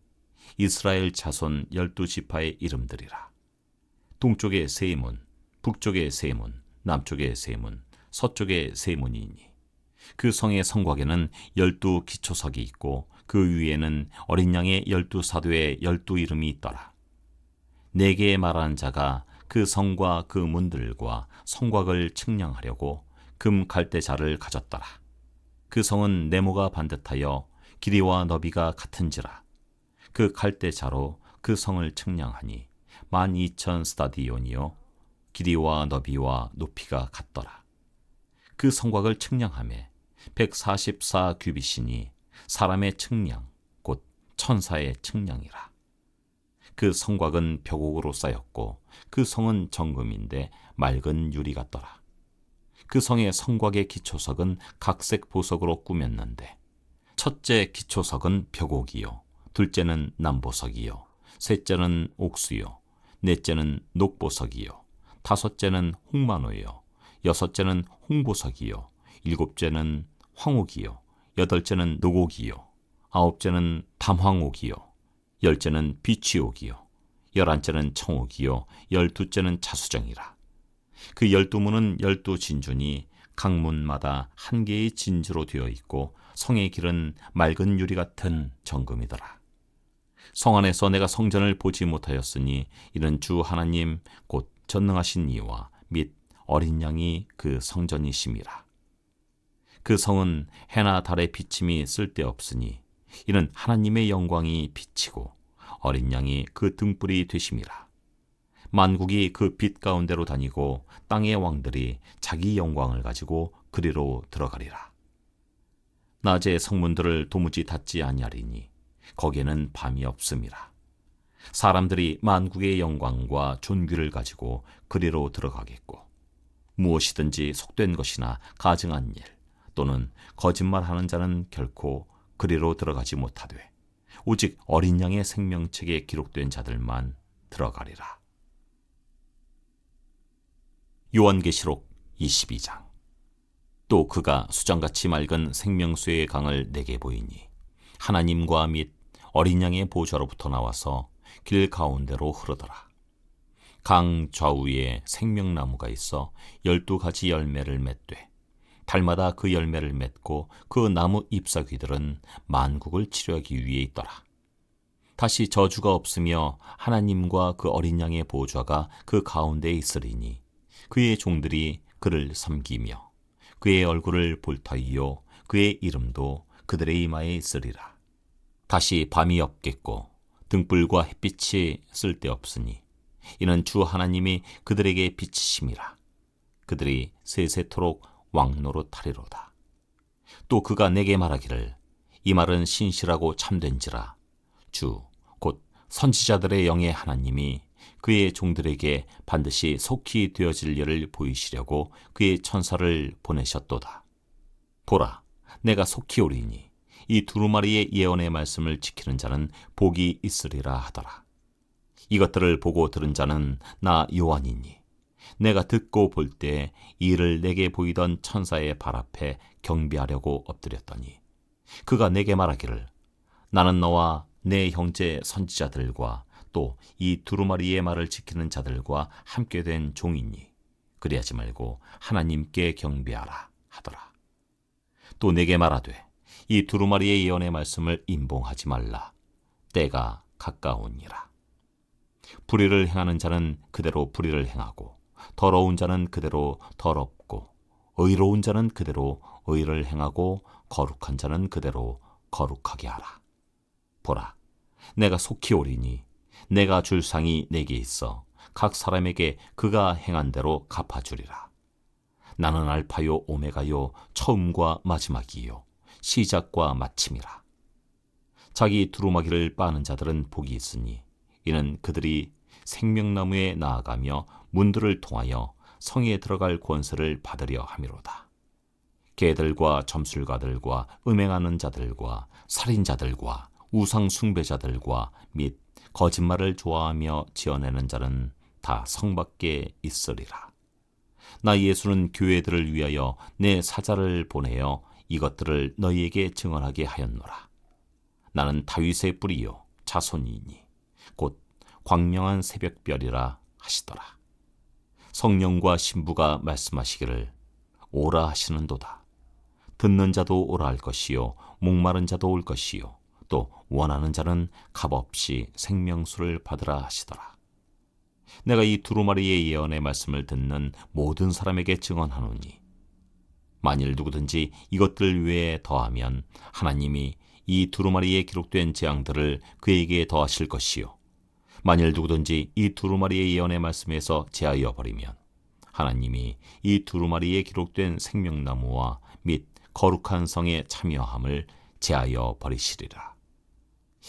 이스라엘 자손 12지파의 이름들이라. 동쪽에 세 문, 북쪽에 세 문, 남쪽에 세 문, 서쪽에 세 문이니 그 성의 성곽에는 12 기초석이 있고 그 위에는 어린 양의 12사도의 12 이름이 있더라. 내게 말하는 자가 그 성과 그 문들과 성곽을 측량하려고 금 갈대자를 가졌더라. 그 성은 네모가 반듯하여 길이와 너비가 같은지라. 그 갈대자로 그 성을 측량하니 12,000 스타디온이요 길이와 너비와 높이가 같더라. 그 성곽을 측량하매 144 규빗이니 사람의 측량 곧 천사의 측량이라. 그 성곽은 벽옥으로 쌓였고 그 성은 정금인데 맑은 유리 같더라. 그 성의 성곽의 기초석은 각색 보석으로 꾸몄는데 첫째 기초석은 벽옥이요 둘째는 남보석이요 셋째는 옥수요 넷째는 녹보석이요 다섯째는 홍마노요 여섯째는 홍보석이요, 일곱째는 황옥이요, 여덟째는 노곡이요, 아홉째는 담황옥이요, 열째는 비취옥이요, 열한째는 청옥이요, 열두째는 자수정이라. 그 12문은 12진주니 각 문마다 한 개의 진주로 되어 있고 성의 길은 맑은 유리 같은 정금이더라. 성 안에서 내가 성전을 보지 못하였으니 이는 주 하나님 곧 전능하신 이와 및 어린 양이 그 성전이심이라. 그 성은 해나 달의 비침이 쓸데없으니 이는 하나님의 영광이 비치고 어린 양이 그 등불이 되심이라. 만국이 그 빛 가운데로 다니고 땅의 왕들이 자기 영광을 가지고 그리로 들어가리라. 낮에 성문들을 도무지 닫지 아니하리니 거기에는 밤이 없음이라. 사람들이 만국의 영광과 존귀를 가지고 그리로 들어가겠고 무엇이든지 속된 것이나 가증한 일 또는 거짓말하는 자는 결코 그리로 들어가지 못하되 오직 어린 양의 생명책에 기록된 자들만 들어가리라. 요한계시록 22장. 또 그가 수정같이 맑은 생명수의 강을 내게 보이니 하나님과 및 어린 양의 보좌로부터 나와서 길 가운데로 흐르더라. 강 좌우에 생명나무가 있어 12가지 열매를 맺되 달마다 그 열매를 맺고 그 나무 잎사귀들은 만국을 치료하기 위해 있더라. 다시 저주가 없으며 하나님과 그 어린 양의 보좌가 그 가운데에 있으리니 그의 종들이 그를 섬기며 그의 얼굴을 볼 터이요 그의 이름도 그들의 이마에 있으리라. 다시 밤이 없겠고 등불과 햇빛이 쓸데없으니 이는 주 하나님이 그들에게 빛이심이라. 그들이 세세토록 왕노릇하리로다. 또 그가 내게 말하기를 이 말은 신실하고 참된지라. 주 곧 선지자들의 영의 하나님이 그의 종들에게 반드시 속히 되어질 일을 보이시려고 그의 천사를 보내셨도다. 보라, 내가 속히 오리니 이 두루마리의 예언의 말씀을 지키는 자는 복이 있으리라 하더라. 이것들을 보고 들은 자는 나 요한이니 내가 듣고 볼 때 이를 내게 보이던 천사의 발 앞에 경배하려고 엎드렸더니 그가 내게 말하기를 나는 너와 내 형제 선지자들과 또 이 두루마리의 말을 지키는 자들과 함께 된 종이니 그리하지 말고 하나님께 경배하라 하더라. 또 내게 말하되 이 두루마리의 예언의 말씀을 임봉하지 말라. 때가 가까우니라. 불의를 행하는 자는 그대로 불의를 행하고 더러운 자는 그대로 더럽고 의로운 자는 그대로 의를 행하고 거룩한 자는 그대로 거룩하게 하라. 보라, 내가 속히 오리니 내가 줄 상이 내게 있어 각 사람에게 그가 행한 대로 갚아주리라. 나는 알파요 오메가요 처음과 마지막이요 시작과 마침이라. 자기 두루마기를 빠는 자들은 복이 있으니 이는 그들이 생명나무에 나아가며 문들을 통하여 성에 들어갈 권세를 받으려 함이로다. 개들과 점술가들과 음행하는 자들과 살인자들과 우상 숭배자들과 및 거짓말을 좋아하며 지어내는 자는 다 성 밖에 있으리라. 나 예수는 교회들을 위하여 내 사자를 보내어 이것들을 너희에게 증언하게 하였노라. 나는 다윗의 뿌리요 자손이니 곧 광명한 새벽별이라 하시더라. 성령과 신부가 말씀하시기를 오라 하시는도다. 듣는 자도 오라 할 것이요 목마른 자도 올 것이요 또 원하는 자는 값없이 생명수를 받으라 하시더라. 내가 이 두루마리의 예언의 말씀을 듣는 모든 사람에게 증언하노니 만일 누구든지 이것들 외에 더하면 하나님이 이 두루마리에 기록된 재앙들을 그에게 더하실 것이요 만일 누구든지 이 두루마리의 예언의 말씀에서 제하여 버리면 하나님이 이 두루마리에 기록된 생명나무와 및 거룩한 성의 참여함을 제하여 버리시리라.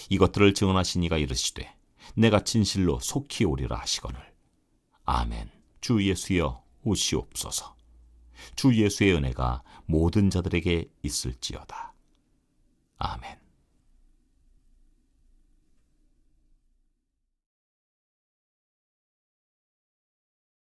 이것들을 증언하신 이가 이르시되 내가 진실로 속히 오리라 하시거늘. 아멘. 주 예수여 오시옵소서. 주 예수의 은혜가 모든 자들에게 있을지어다. 아멘.